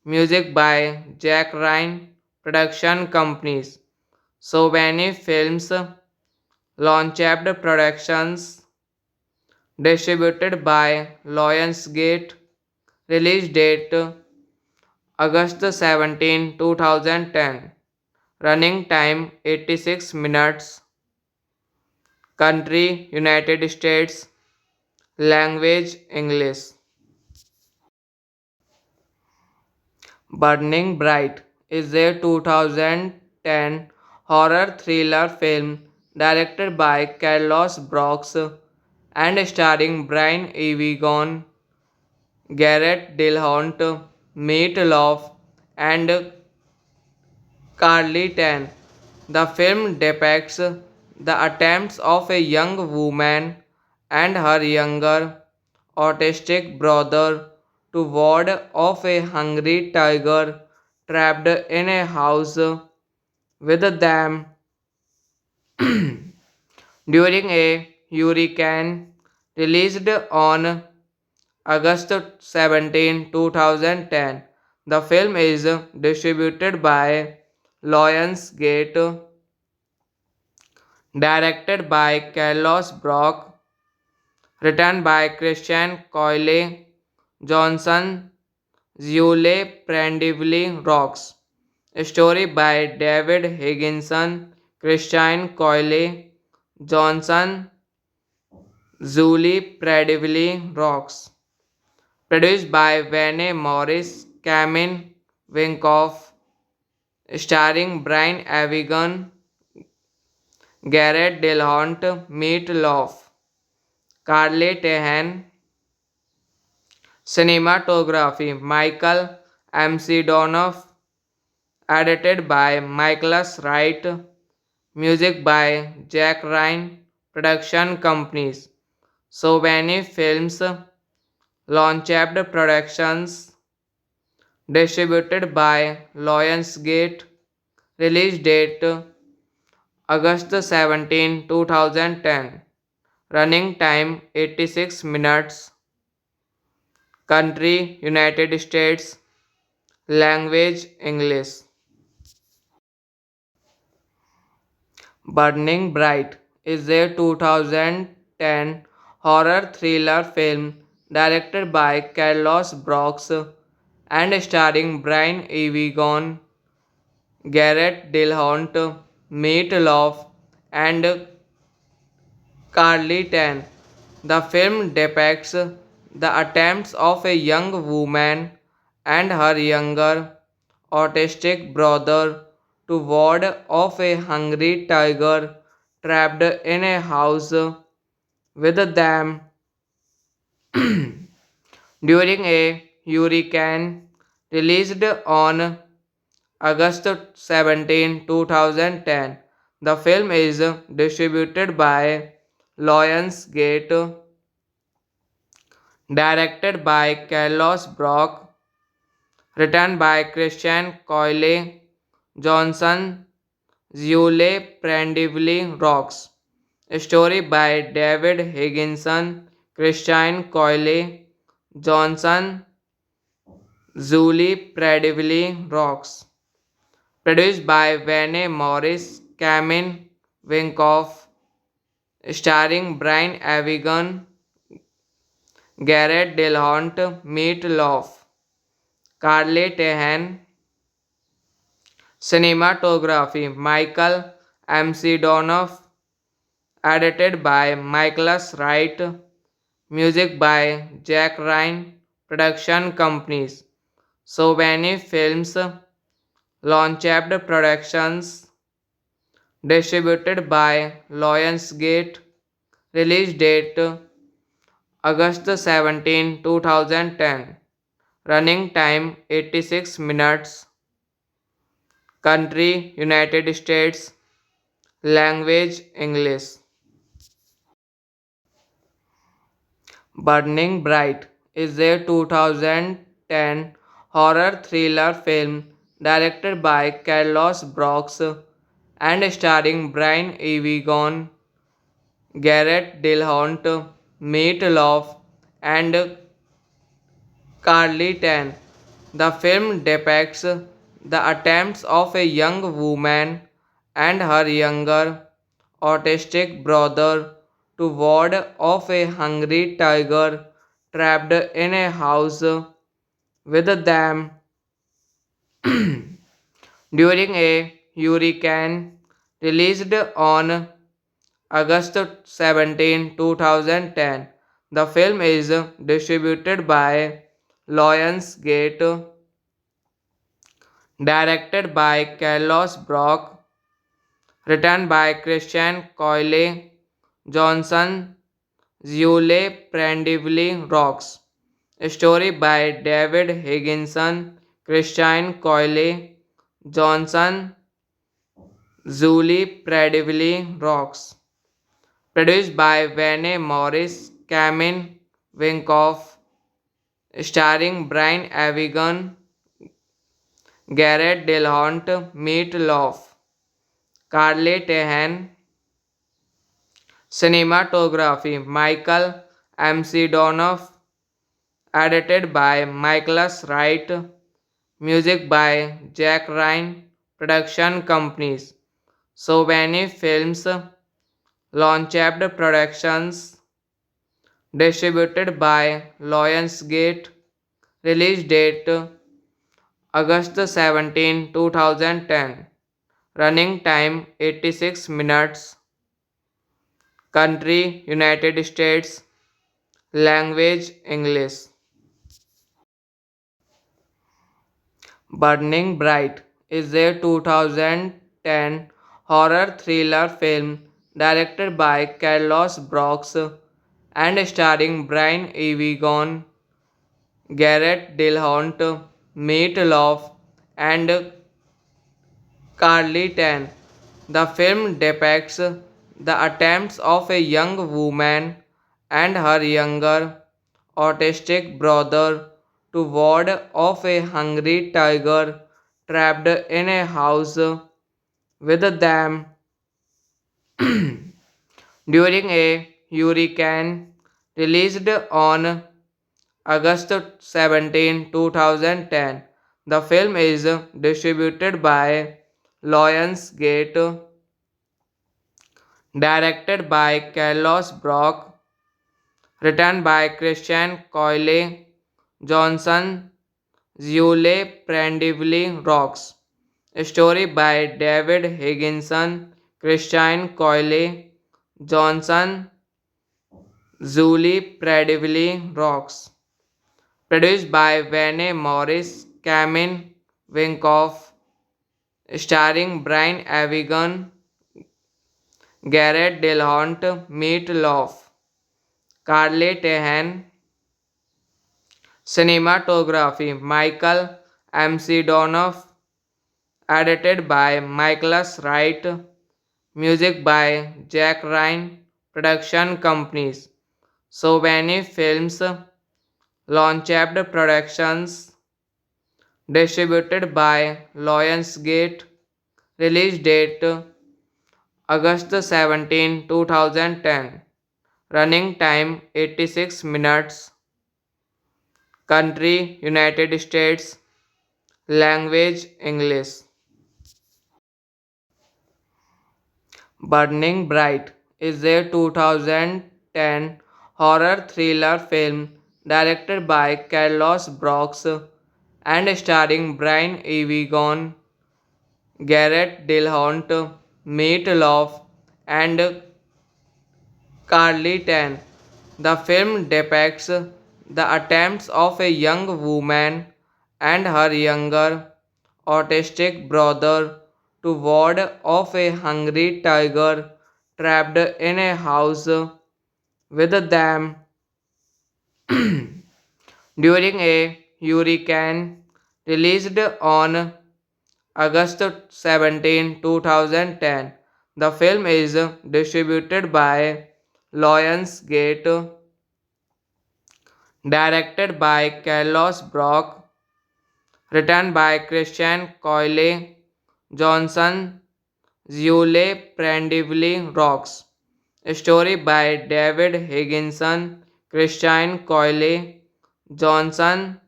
music by Jack Ryan, production companies Sovani Films, Launchpad Productions, distributed by Lionsgate, release date August 17, 2010, running time 86 minutes, country United States, language English. Burning Bright is a 2010 horror thriller film directed by Carlos Brooks and starring Brian Evigan, Garrett Dillahunt, Meat Loaf, and Carly Tan. The film depicts the attempts of a young woman and her younger, autistic brother to ward off a hungry tiger trapped in a house with them during a hurricane. Released on August 17, 2010. The film is distributed by Lionsgate, directed by Carlos Brock, written by Christian Coyle Johnson, Zule Prendivily Rocks. Story by David Higginson, Christian Coyle Johnson, Zuli Prendivily Rocks. Produced by Vane Morris, Camin Winkoff, starring Brian Avigan, Garrett Dillahunt, Meat Loaf, Carly Tehan. Cinematography Michael M.C. Donoff, edited by Michaelas Wright, music by Jack Ryan, production companies Sovani Films, Launchpad Productions, distributed by Lionsgate, release date August 17, 2010, running time 86 minutes, country United States, language English. Burning Bright is a 2010 horror thriller film directed by Carlos Brooks and starring Brian Evigan, Garrett Dillahunt, Meat Loaf, and Carly Tan. The film depicts the attempts of a young woman and her younger, autistic brother to ward off a hungry tiger trapped in a house with them during a hurricane. Released on August 17, 2010. The film is distributed by Lionsgate, directed by Carlos Brock, written by Christian Coyle Johnson, Zule Prendivily Rocks. Story by David Higginson, Christian Coyle Johnson, Zuli Predivily Rocks. Produced by Vane Morris, Camin Winkoff, starring Brian Avigan, Garrett Dillahunt, Meat Loaf, Carly Tehan. Cinematography Michael M.C. Donoff, edited by Michaelas Wright, music by Jack Ryan, production companies Sovani Films, Launchpad Productions, distributed by Lionsgate, release date August 17, 2010, running time 86 minutes, country United States, language English. Burning Bright is a 2010 horror thriller film directed by Carlos Brooks and starring Brian Evigan, Garrett Dillahunt, Meat Loaf, and Carly Tan. The film depicts the attempts of a young woman and her younger autistic brother to ward off a hungry tiger trapped in a house with them during a hurricane. Released on August 17, 2010. The film is distributed by Lionsgate, directed by Carlos Brock, written by Christian Coyle Johnson, Zule Prendivily Rocks. Story by David Higginson, Christian Coyle Johnson, Zuli Predivily Rocks. Produced by Vane Morris, Camin Winkoff, starring Brian Avigan, Garrett Dillahunt, Meat Loaf, Carly Tehan. Cinematography Michael M.C. Donoff, edited by Michaelas Wright, music by Jack Ryan, production companies Sovani Films, Launchpad Productions, distributed by Lionsgate, release date August 17, 2010, running time 86 minutes, country United States, language English. Burning Bright is a 2010 horror thriller film directed by Carlos Brooks and starring Brian Evigan, Garrett Dillahunt, Meat Loaf, and Carly Tan. The film depicts the attempts of a young woman and her younger autistic brother to ward off a hungry tiger trapped in a house with them during a hurricane. Released on August 17, 2010. The film is distributed by Lionsgate, directed by Carlos Brock, written by Christian Coyle Johnson, Zule Prendivily Rocks. Story by David Higginson, Christian Coyle Johnson, Zuli Predivily Rocks. Produced by Vane Morris, Camin Winkoff, starring Brian Avigan, Garrett Dillahunt, Meat Loaf, Carly Tehan. Cinematography Michael M.C. Donoff, edited by Michaelas Wright, music by Jack Ryan, production companies Sovani Films, Launchpad Productions, distributed by Lionsgate, release date August 17, 2010, running time 86 minutes, country United States, language English. Burning Bright is a 2010 horror thriller film directed by Carlos Brooks and starring Brian Evigan, Garrett Dillahunt, Meat Loaf, and Carly Tan. The film depicts the attempts of a young woman and her younger, autistic brother to ward off a hungry tiger trapped in a house with them during a hurricane. Released on August 17, 2010. The film is distributed by Lionsgate, directed by Carlos Brock, written by Christian Coyle Johnson, Zule Prendivily Rocks. Story by David Higginson, Christian Coyle Johnson,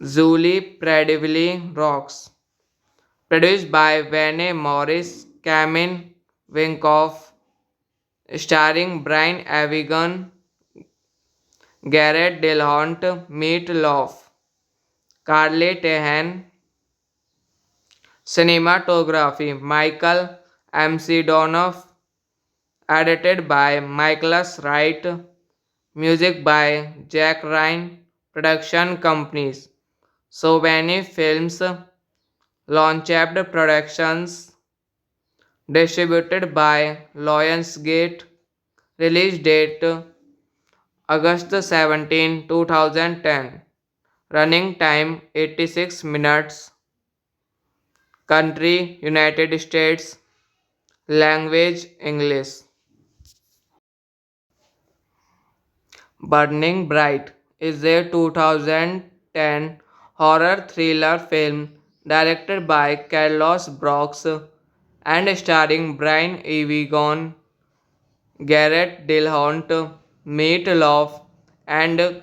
Zuli Prendivily Rocks. Produced by Vane Morris, Kamin Winkoff, starring Brian Avigan, Garrett Dillahunt, Meat Loaf, Carly Tehan. Cinematography Michael M.C. Donoff, edited by Michaelas Wright, music by Jack Ryan, production companies Sovani Films, Launchpad Productions, distributed by Lionsgate, release date August 17, 2010, running time 86 minutes, country United States, language English. Burning Bright is a 2010 horror thriller film directed by Carlos Brooks and starring Brian Evigan, Garrett Dillahunt, Meat Loaf, and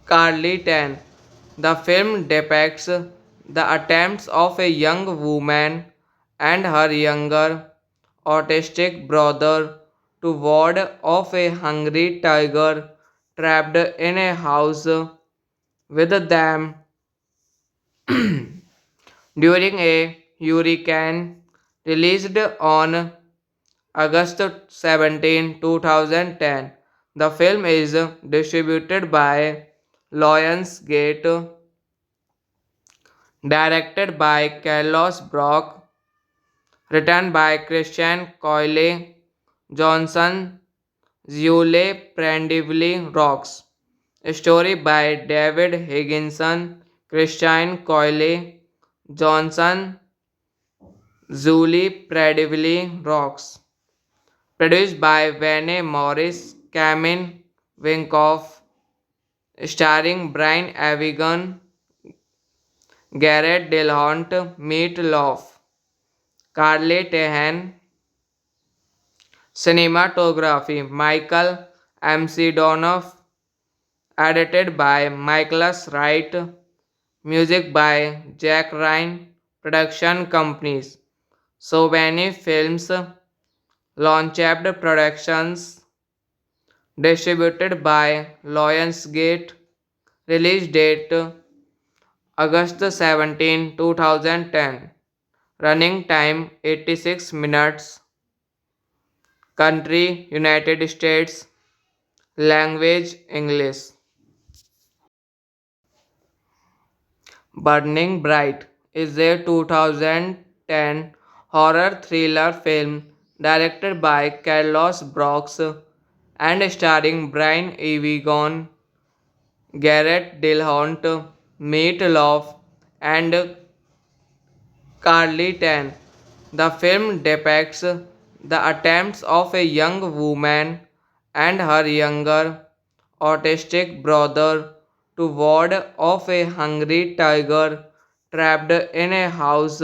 Carly Tan. The film depicts the attempts of a young woman and her younger, autistic brother to ward off a hungry tiger trapped in a house with them during a hurricane. Released on August 17, 2010. The film is distributed by Lionsgate, directed by Carlos Brock, written by Christian Coyle Johnson, Zule Prendivily Rocks. Story by David Higginson, Christian Coyle Johnson, Zuli Prendivily Rocks. Produced by Vane Morris, Kamin Winkoff, starring Brian Avigan, Garrett Dillahunt, Meat Loaf, Carly Tehan. Cinematography Michael M.C. Donoff, edited by Michaelas Wright, music by Jack Ryan, production companies Sovani Films, Launchpad Productions, distributed by Lionsgate, release date August 17, 2010, running time 86 minutes, country United States, language English. Burning Bright is a 2010 horror thriller film directed by Carlos Brooks and starring Brian Evigan, Garrett Dillahunt, Meat Loaf, and Carly Tan. The film depicts the attempts of a young woman and her younger, autistic brother to ward off a hungry tiger trapped in a house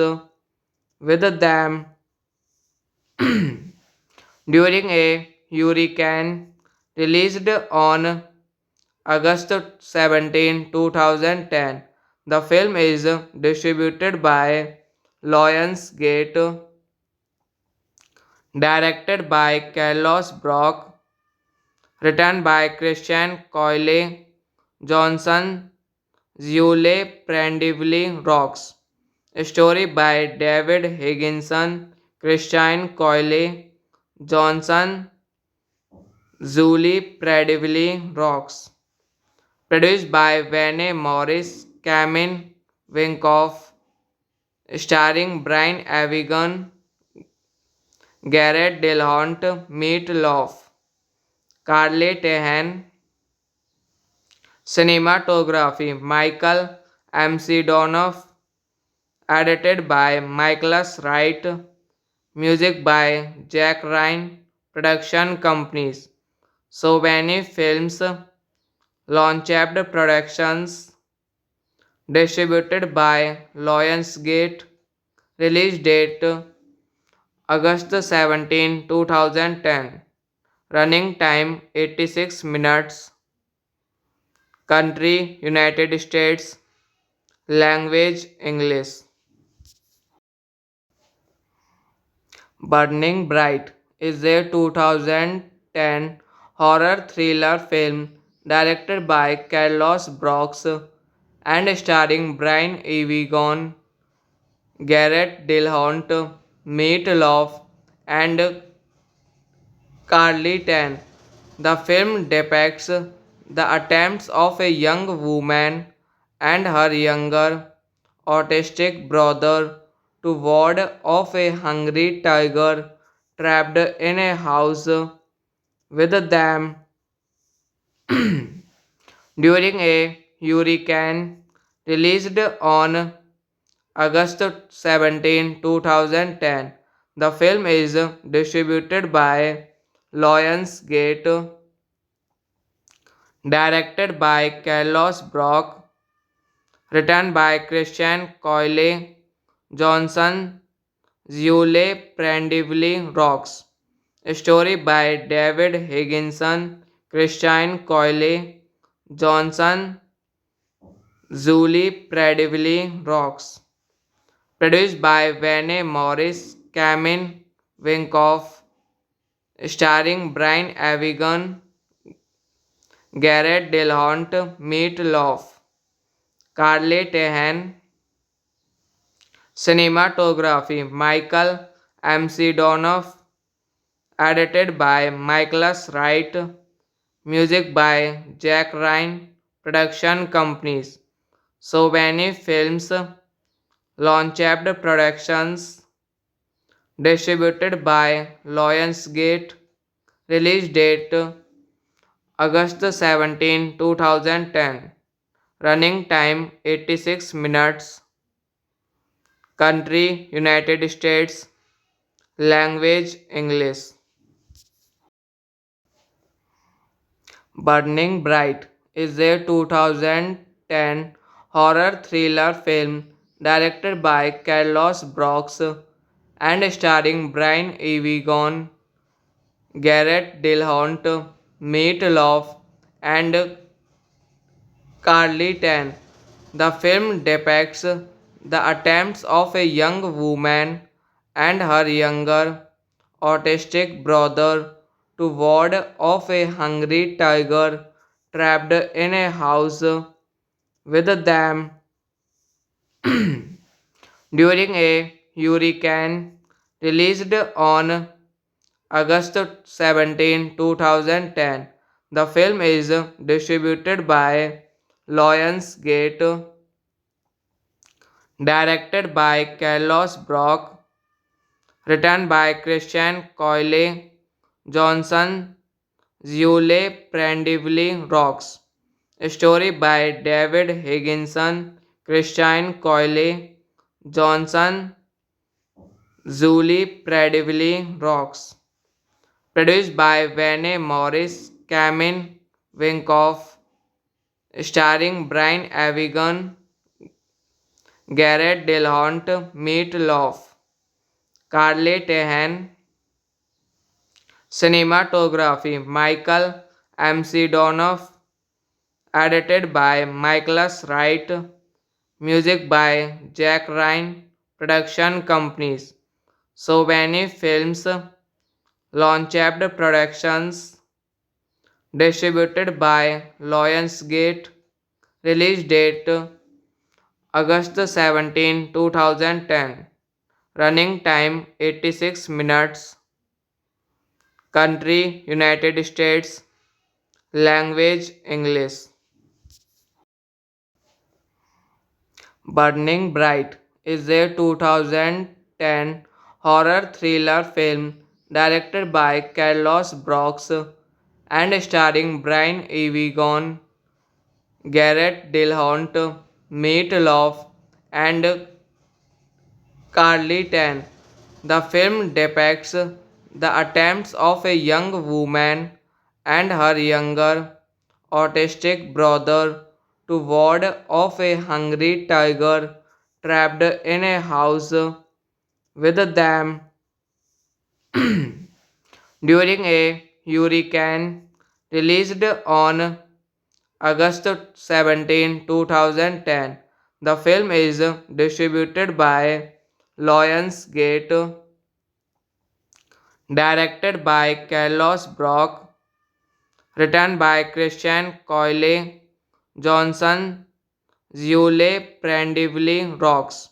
with them during a hurricane. Released on August 17, 2010. The film is distributed by Lionsgate, directed by Carlos Brock, written by Christian Coyle Johnson, Zule Prendivily Rocks. Story by David Higginson, Christian Coyle Johnson, Zuli Prendivily Rocks. Produced by Vane Morris, Camin Winkoff, starring Brian Avigan, Garrett Dillahunt, Meat Loaf, Carly Tehan. Cinematography Michael M.C. Donoff, edited by Michaelas Wright, music by Jack Ryan, production companies Sovani Films, Launchpad Productions, distributed by Lionsgate, release date August 17, 2010, running time 86 minutes, country United States, language English. Burning Bright is a 2010 horror thriller film directed by Carlos Brooks and starring Brian Evigan, Garrett Dillahunt, Meat Loaf, and Carly Tan. The film depicts the attempts of a young woman and her younger autistic brother to ward off a hungry tiger trapped in a house with them during a hurricane. Released on August 17, 2010. The film is distributed by Lionsgate, directed by Carlos Brock, written by Christian Coyle Johnson, Zule Prendivily Rocks. Story by David Higginson, Christian Coyle Johnson, Zuli Prendivily Rocks. Produced by Vane Morris, Camin Winkoff, starring Brian Avigan, Garrett Dillahunt, Meat Loaf, Carly Tehan. Cinematography Michael M.C. Donoff, edited by Michaelas Wright, music by Jack Ryan, production companies Sovani Films, Launchpad Productions, distributed by Lionsgate, release date August 17, 2010, running time 86 minutes, country United States, language English. Burning Bright is a 2010 horror thriller film directed by Carlos Brooks and starring Brian Evigan, Garrett Dillahunt, Meat Loaf, and Carly Tan. The film depicts the attempts of a young woman and her younger autistic brother to ward off a hungry tiger trapped in a house with them during a hurricane. Released on August 17, 2010. The film is distributed by Lionsgate, directed by Carlos Brock, written by Christian Coyle Johnson, Zule Prendivily Rocks. Story by David Higginson, Christian Coyle Johnson, Zuli Prendivily Rocks. Produced by Vane Morris, Camin Wink Off, starring Brian Avigan, Garrett Dillahunt, Meat Loaf, Carly Tehan, cinematography Michael M.C. Donoff, edited by Michaelas Wright, music by Jack Ryan, production companies Sovani Films, Launchpad Productions, distributed by Lionsgate, release date August 17, 2010, running time 86 minutes, country United States, language English. Burning Bright is a 2010 horror thriller film directed by Carlos Brooks and starring Brian Evigan, Garrett Dillahunt, Meat Loaf, and Carly Tan. The film depicts the attempts of a young woman and her younger, autistic brother to ward off a hungry tiger trapped in a house with them during a hurricane. Released on August 17, 2010. The film is distributed by Lionsgate, directed by Carlos Brock, written by Christian Coyle Johnson, Zule Prendivily Rocks.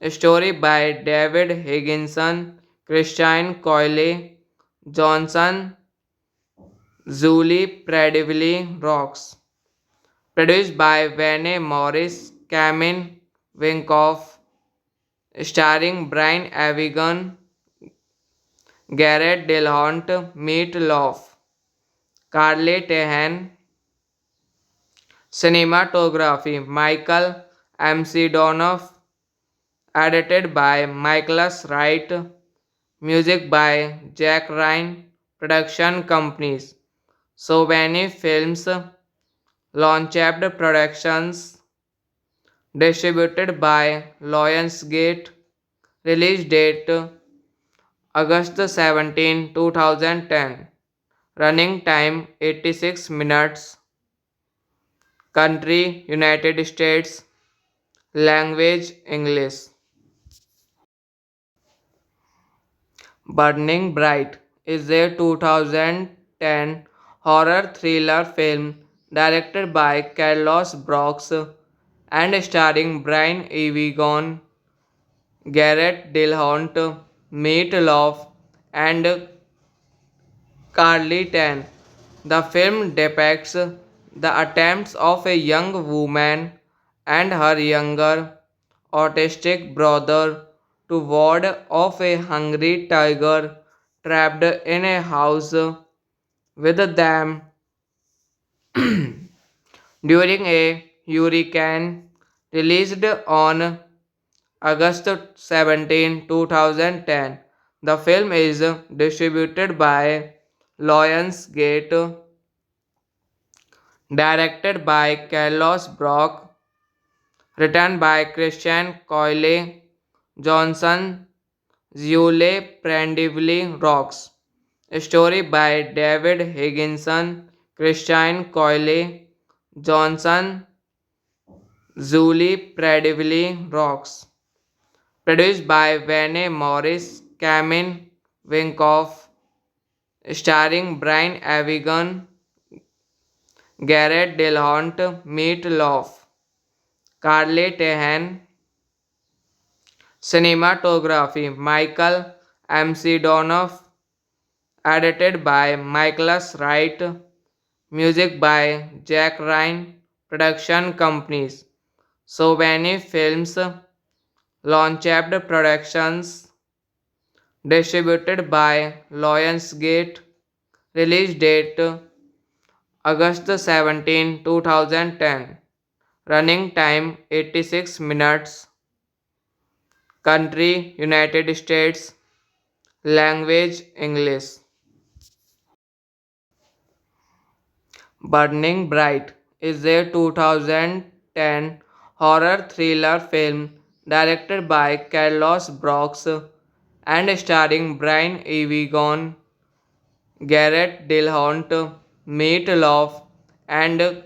Story by David Higginson, Christian Coyle Johnson, Zuli Prendivily Rocks. Produced by Vane Morris, Camin Winkoff, starring Brian Avigan, Garrett Dillahunt, Meat Loaf, Carly Tehan, cinematography Michael M.C. Donoff, edited by Michaelas Wright, music by Jack Ryan, production companies Sovani Films, Launchpad Productions, distributed by Lionsgate, release date August 17, 2010, running time 86 minutes, country United States, language English. Burning Bright is a 2010 horror thriller film directed by Carlos Brooks and starring Brian Evigan, Garrett Dillahunt, Meat Loaf, and Carly Tan. The film depicts the attempts of a young woman and her younger, autistic brother to ward off a hungry tiger trapped in a house with them during a hurricane. Released on August 17, 2010. The film is distributed by Lionsgate, directed by Carlos Brock, written by Christian Coyle Johnson, Zule Prendivily Rocks. Story by David Higginson, Christian Coyle Johnson, Zuli Prendivily Rocks. Produced by Vane Morris, Camin Winkoff, starring Brian Avigan, Garrett Dillahunt, Meat Loaf, Carly Tehan, cinematography Michael M.C. Donoff, edited by Michaelas Wright, music by Jack Ryan, production companies Sovani Films, Launchpad Productions, distributed by Lionsgate, release date August 17, 2010, running time 86 minutes, country United States, language English. Burning Bright is a 2010 horror thriller film directed by Carlos Brooks and starring Brian Evigan, Garrett Dillahunt, Meat Loaf, and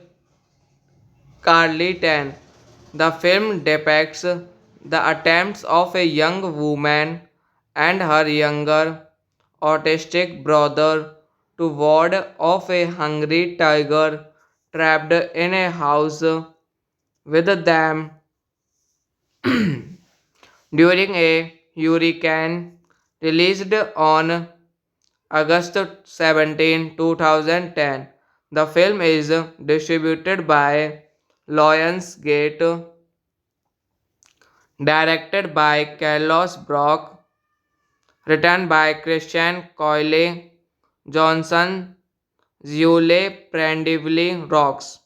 Carly Tan. The film depicts the attempts of a young woman and her younger autistic brother to ward off a hungry tiger trapped in a house with them during a hurricane. Released on August 17, 2010. The film is distributed by Lionsgate, directed by Carlos Brock, written by Christian Coyle Johnson, Zule Prendivily Rocks.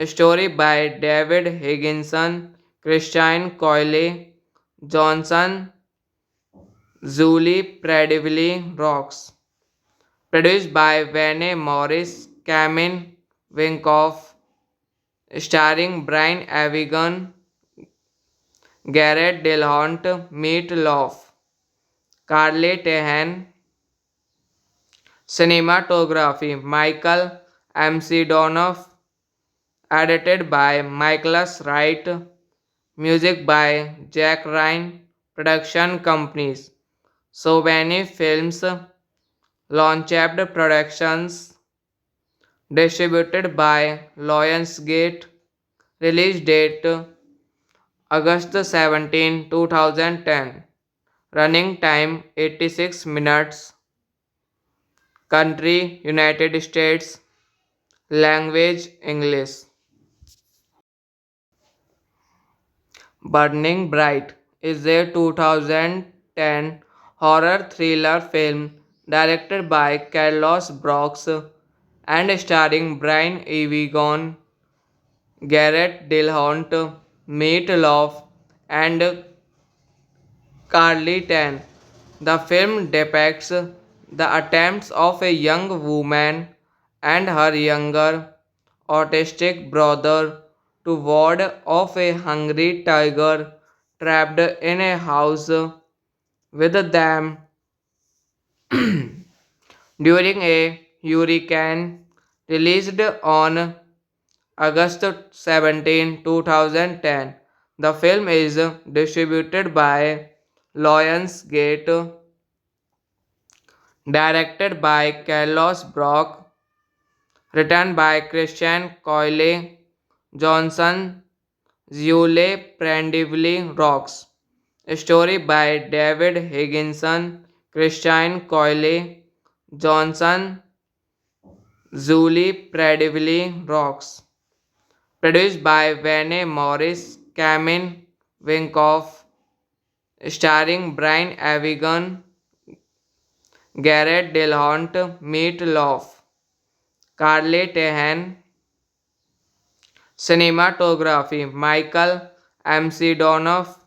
Story by David Higginson, Christian Coyle Johnson, Zuli Prendivily Rocks. Produced by Vane Morris, Camin Winkoff, starring Brian Avigan, Garrett Dillahunt, Meat Loaf, Carly Tehan. Cinematography Michael MC Donoff, edited by Michaelas Wright, music by Jack Ryan, production companies Sovani Films, Launchpad Productions, distributed by Lionsgate, release date August 17, 2010, running time 86 minutes, country United States, language English. Burning Bright is a 2010 horror thriller film directed by Carlos Brooks and starring Brian Evigan, Garrett Dillahunt, Meat Loaf, and Carly Tan. The film depicts the attempts of a young woman and her younger autistic brother to ward off a hungry tiger trapped in a house with them during a hurricane. Released on August 17, 2010. The film is distributed by Lionsgate, directed by Carlos Brock, written by Christian Coyle Johnson, Zule Prendivily Rocks. Story by David Higginson, Christian Coyle Johnson, Zuli Prendivily Rocks. Produced by Vane Morris, Camin Winkoff, starring Brian Avigan, Garrett Dillahunt, Meat Loaf, Carly Tehan. Cinematography Michael MC Donoff,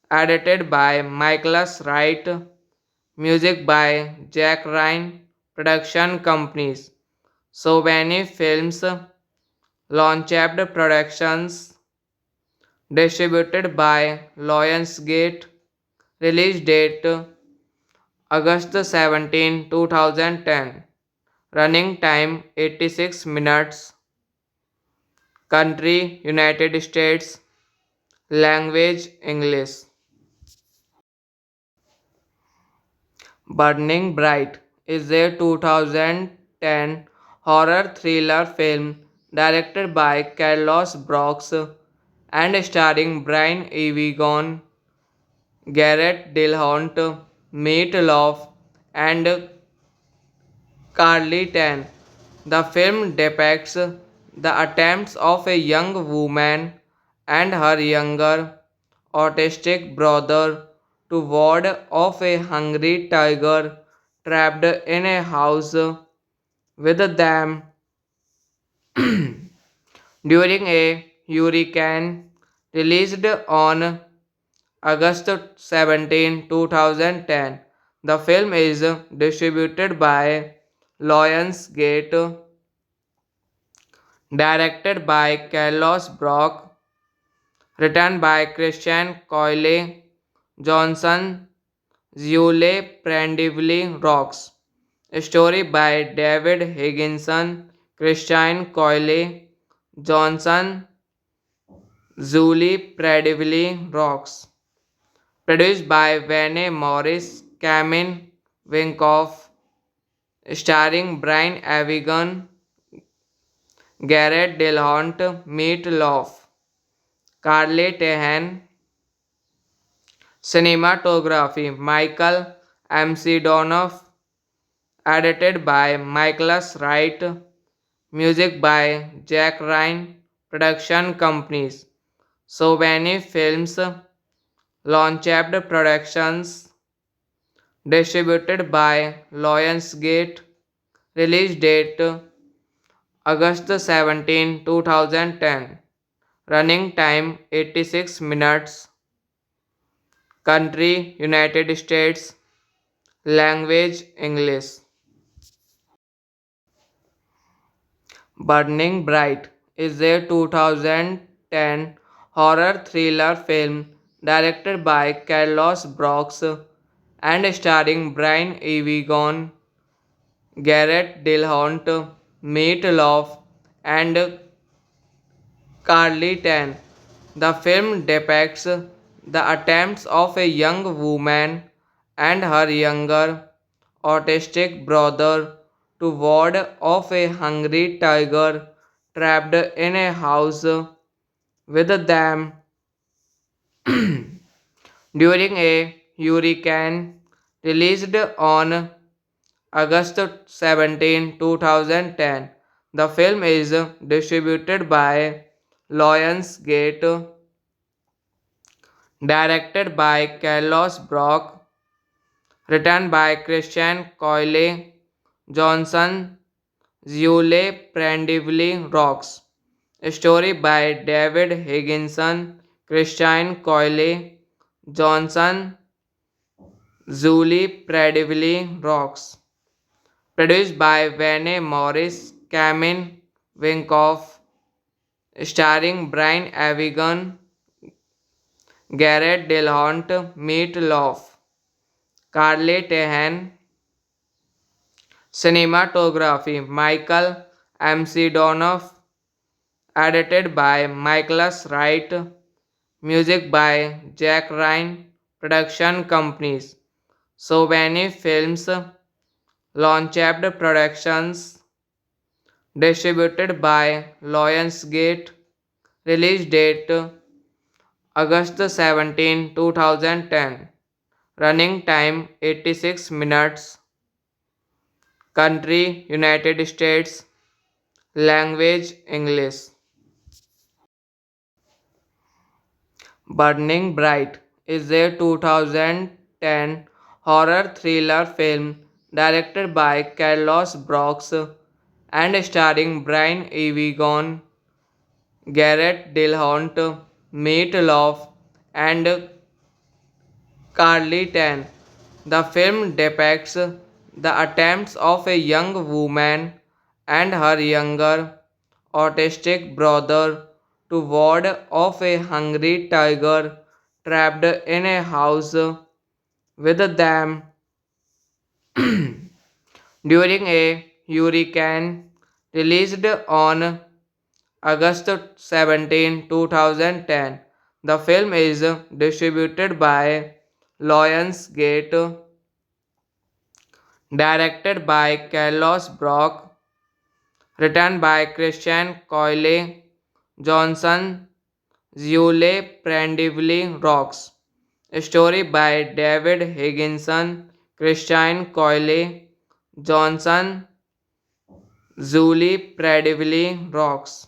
edited by Michaelas Wright, music by Jack Ryan, production companies Sovani Films, Launchpad Productions, distributed by Lionsgate, release date August 17, 2010, running time 86 minutes, country United States, language English. Burning Bright is a 2010 horror thriller film directed by Carlos Brooks and starring Brian Evigan, Garrett Dillahunt, Meat Loaf, and Carly Tan. The film depicts the attempts of a young woman and her younger autistic brother to ward off a hungry tiger trapped in a house with them during a hurricane. Released on August 17, 2010. The film is distributed by Lionsgate, directed by Carlos Brock, written by Christian Coyle Johnson, Zule Prendivily Rocks. Story by David Higginson, Christian Coyle Johnson, Zuli Prendivily Rocks. Produced by Vane Morris, Camin Winkoff, starring Brian Avigan, Garrett Dillahunt, Meat Loaf, Carly Tehan. Cinematography Michael M.C. Donoff, edited by Michaelas Wright, music by Jack Ryan, production companies Sovani Films, Launchpad Productions, distributed by Lionsgate, release date August 17, 2010, running time 86 minutes, country United States, language English. Burning Bright is a 2010 horror thriller film directed by Carlos Brooks and starring Brian Evigan, Garrett Dillahunt, Meat Loaf, and Carly Tan. The film depicts the attempts of a young woman and her younger autistic brother to ward off a hungry tiger trapped in a house with them during a hurricane. Released on August 17, 2010. The film is distributed by Lionsgate, directed by Carlos Brock, written by Christian Coyle Johnson, Zule Prendivily Rocks. Story by David Higginson, Christian Coyle Johnson, Zuli Prendivily Rocks. Produced by Vane Morris, Camin Winkoff, starring Brian Avigan, Garrett Dillahunt, Meat Loaf, Carly Tehan. Cinematography Michael M.C. Donoff, edited by Michaelas Wright, music by Jack Ryan, production companies Sovani Films, Launchpad Productions, distributed by Lionsgate, release date August 17, 2010, running time 86 minutes, country United States, language English. Burning Bright is a 2010 horror thriller film directed by Carlos Brooks and starring Brian Evigan, Garrett Dillahunt, Meat Loaf, and Carly Tan. The film depicts the attempts of a young woman and her younger autistic brother to ward off a hungry tiger trapped in a house with them during a hurricane. Released on August 17, 2010. The film is distributed by Lionsgate, directed by Carlos Brock, written by Christian Coyle Johnson, Zule Prendivily Rocks. Story by David Higginson, Christian Coyle Johnson, Zuli Prendivily Rocks.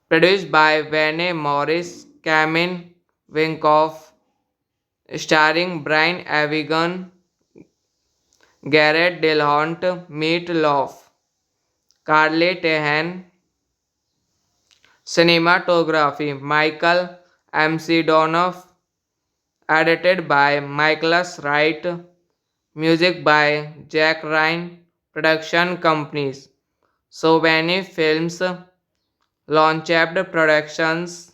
Produced by Vane Morris, Camin Winkoff, starring Brian Avigan, Garrett Dillahunt, Meat Loaf, Carly Tehan. Cinematography Michael M.C. Donoff, edited by Michaelas Wright, music by Jack Ryan, production companies Sovani Films, Launchpad Productions,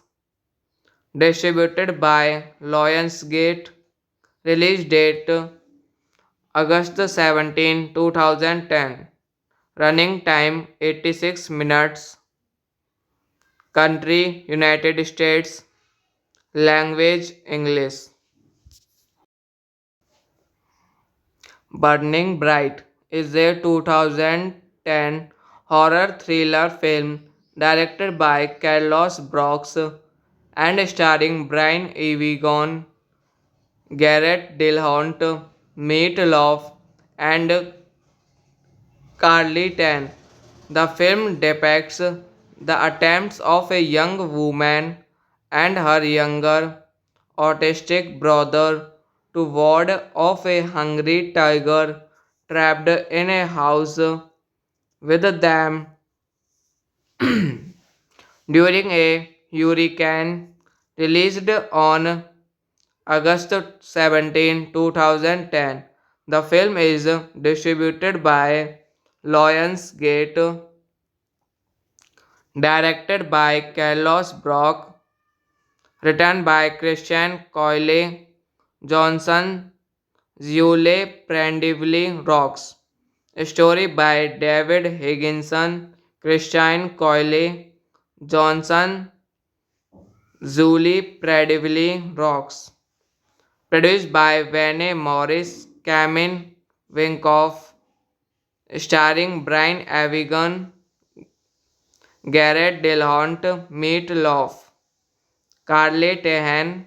distributed by Lionsgate, release date August 17, 2010, running time 86 minutes, country United States, language English. Burning Bright is a 2010 horror thriller film directed by Carlos Brooks and starring Brian Evigan, Garrett Dillahunt, Meat Loaf, and Carly Tan. The film depicts the attempts of a young woman and her younger autistic brother to ward off a hungry tiger trapped in a house with them during a hurricane. Released on August 17, 2010. The film is distributed by Lionsgate, directed by Carlos Brock, written by Christian Coyle Johnson, Zule Prendivily Rocks. Story by David Higginson, Christian Coyle Johnson, Zuli Prendivily Rocks. Produced by Vane Morris, Camin Winkoff, starring Brian Avigan, Garrett Dillahunt, Meat Loaf, Carly Tehan.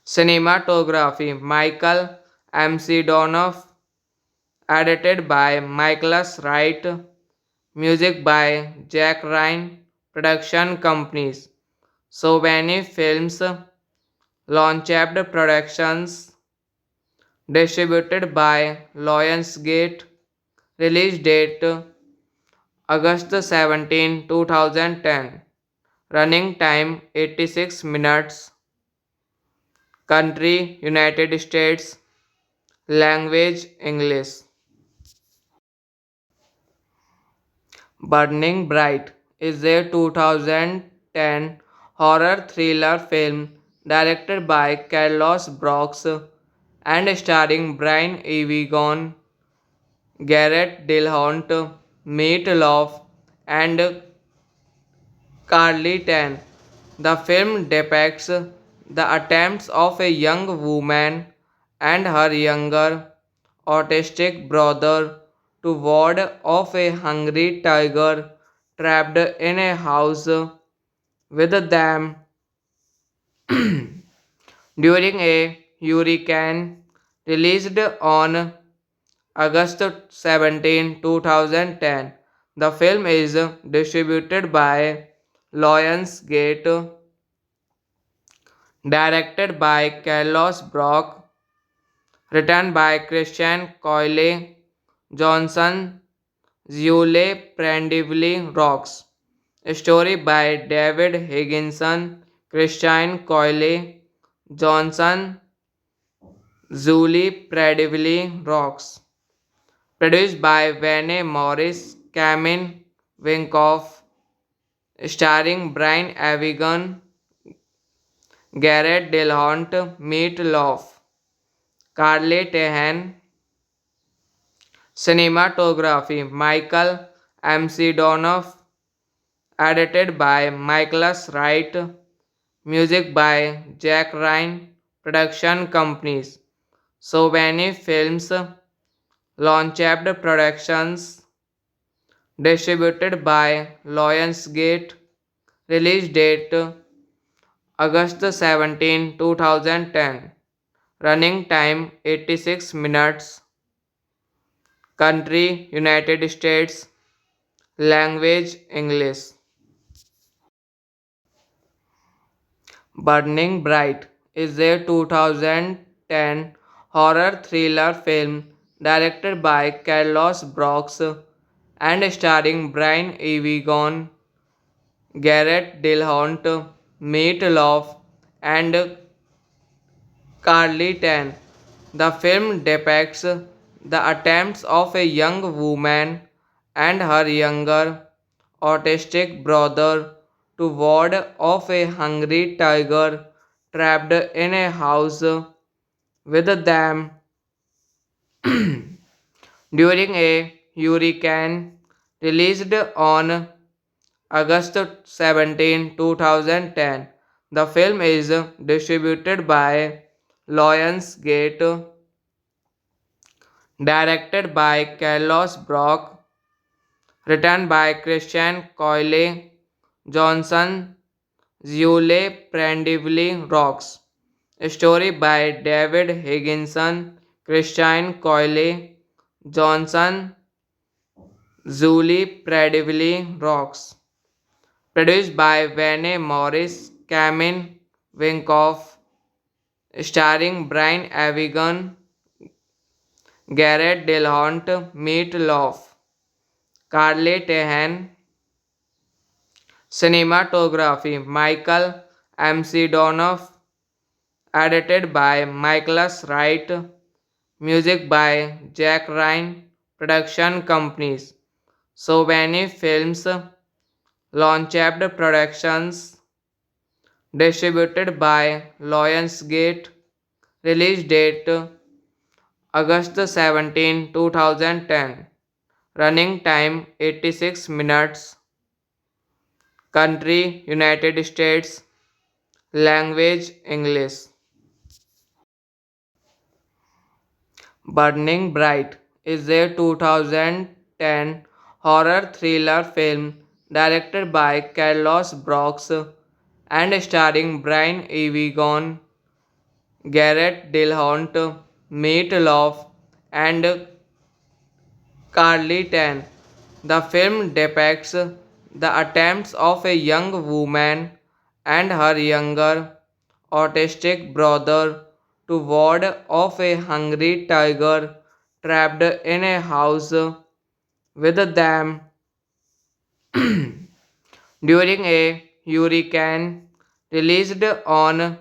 Cinematography Michael M.C. Donoff, edited by Michaelas Wright, music by Jack Ryan, production companies Sovani Films, Launchpad Productions, distributed by Lionsgate, release date August 17, 2010, running time 86 minutes, country United States, language English. Burning Bright is a 2010 horror thriller film directed by Carlos Brooks and starring Brian Evigan, Garrett Dillahunt, Meat Loaf, and Carly Tan. The film depicts the attempts of a young woman and her younger autistic brother to ward off a hungry tiger trapped in a house with them during a hurricane. Released on August 17, 2010. The film is distributed by Lionsgate, directed by Carlos Brock, written by Christian Coyle Johnson, Zule Prendivily Rocks. Story by David Higginson, Christian Coyle Johnson, Zuli Prendivily Rocks. Produced by Vane Morris, Camin Winkoff, starring Brian Avigan, Garrett Dillahunt, Meat Loaf, Carly Tehan. Cinematography Michael M.C. Donoff, edited by Michaelas Wright, music by Jack Ryan, production companies Sovani Films, Launchpad Productions, distributed by Lionsgate, release date August 17, 2010, running time 86 minutes, country United States, language English. Burning Bright is a 2010 horror thriller film directed by Carlos Brooks and starring Brian Evigan, Garrett Dillahunt, Meat Loaf, and Carly Tan. The film depicts the attempts of a young woman and her younger autistic brother to ward off a hungry tiger trapped in a house with them during a hurricane. Released on August 17, 2010. The film is distributed by Lionsgate, directed by Carlos Brock, written by Christian Coyle Johnson, Zule Prendivily Rocks. Story by David Higginson, Christian Coyle Johnson, Zuli Prendivily Rocks. Produced by Vane Morris, Camin Winkoff, starring Brian Avigan, Garrett Dillahunt, Meat Loaf, Carly Tehan. Cinematography Michael MC Donoff, edited by Michaelas Wright, music by Jack Ryan, production companies Sovani Films, Launchpad Productions, distributed by Lionsgate, release date August 17, 2010, running time 86 minutes, country United States, language English. Burning Bright is a 2010 horror thriller film directed by Carlos Brooks and starring Brian Evigan, Garrett Dillahunt, Meat Loaf, and Carly Tan. The film depicts the attempts of a young woman and her younger autistic brother to ward off a hungry tiger trapped in a house with them during a hurricane. Released on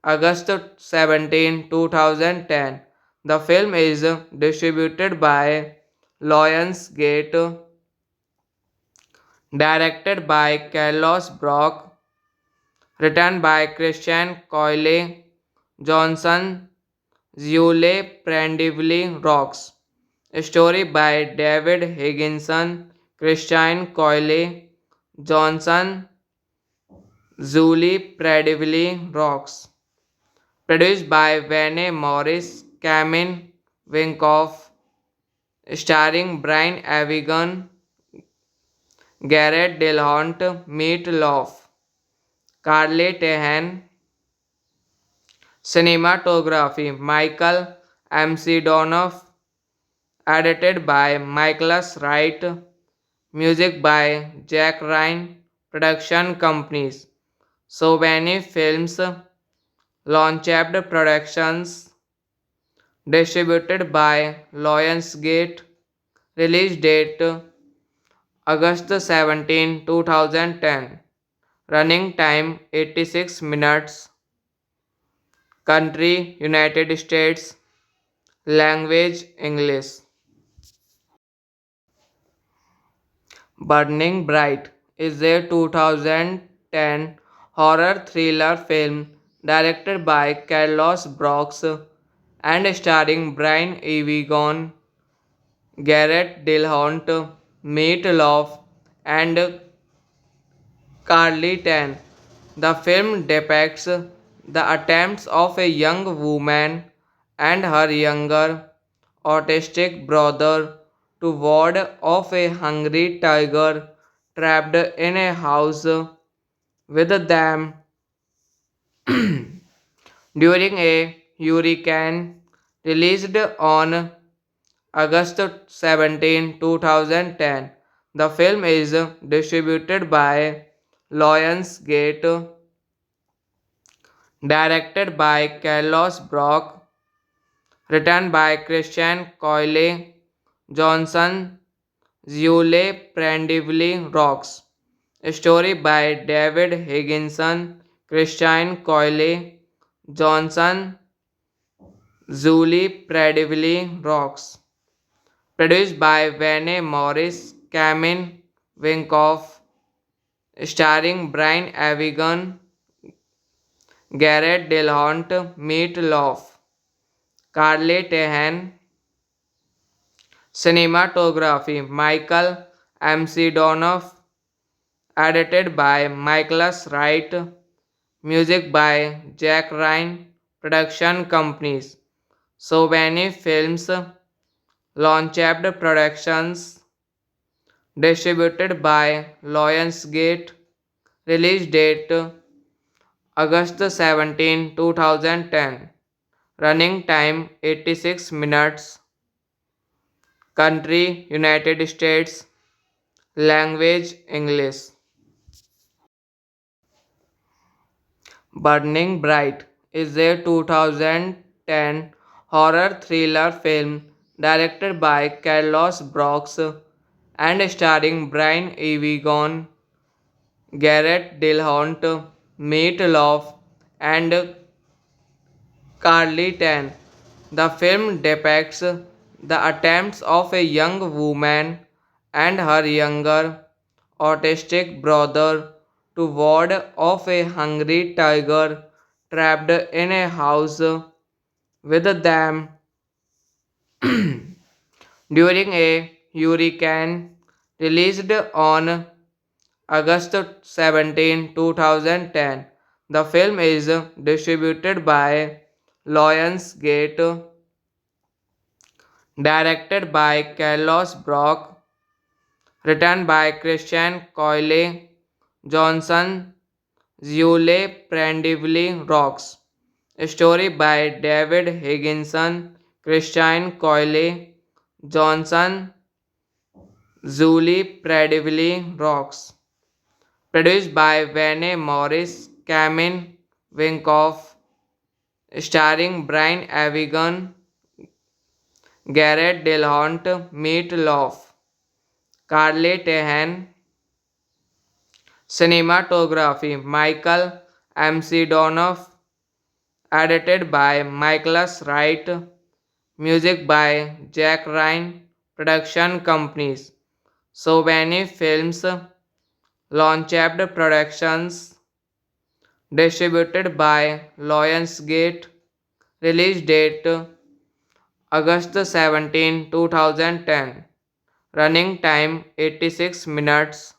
August 17, 2010. The film is distributed by Lionsgate, directed by Carlos Brock, written by Christian Coyle Johnson, Zule Prendivily Rocks. Story by David Higginson, Christian Coyle Johnson, Zuli Prendivily Rocks. Produced by Vane Morris, Camin Winkoff, starring Brian Avigan, Garrett Dillahunt, Meat Loaf, Carly Tehan. Cinematography Michael MC Donoff, edited by Michaelas Wright, music by Jack Ryan, production companies Sovani Films, Launchpad Productions, distributed by Lionsgate, release date August 17, 2010, running time 86 minutes, country United States, language English. Burning Bright is a 2010 horror thriller film directed by Carlos Brooks and starring Brian Evigan, Garrett Dillahunt, Meat Loaf, and Carly Tan. The film depicts the attempts of a young woman and her younger autistic brother to ward off a hungry tiger trapped in a house with them during a hurricane. Released on August 17, 2010. The film is distributed by Lionsgate, directed by Carlos Brock, written by Christian Coyle Johnson, Zule Prendivily Rocks. Story by David Higginson, Christian Coyle Johnson, Zuli Prendivily Rocks. Produced by Vane Morris, Camin Winkoff, starring Brian Avigan, Garrett Dillahunt, Meat Loaf, Carly Tehan, cinematography Michael M.C. Donoff, edited by Michaelas Wright, music by Jack Ryan, production companies Sovani Films, Launchpad Productions, distributed by Lionsgate, release date August 17, 2010, running time 86 minutes, country United States, language English. Burning Bright is a 2010 horror thriller film directed by Carlos Brooks and starring Brian Evigan, Garrett Dillahunt, Meat Loaf, and Carly Tan. The film depicts the attempts of a young woman and her younger autistic brother to ward off a hungry tiger trapped in a house with them during a hurricane. Released on August 17, 2010. The film is distributed by Lionsgate, directed by Carlos Brock, written by Christian Coyle Johnson, Zule Prendivily Rocks. Story by David Higginson, Christian Coyle Johnson, Zuli Prendivily Rocks. Produced by Vane Morris, Camin Winkoff, starring Brian Avigan, Garrett Dillahunt, Meat Loaf, Carly Tehan, cinematography Michael M.C. Donoff, edited by Michaelas Wright, music by Jack Ryan, production companies Sovani Films, Launchpad Productions, distributed by Lionsgate, release date August 17, 2010, running time 86 minutes,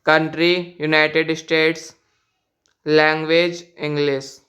country United States, language English.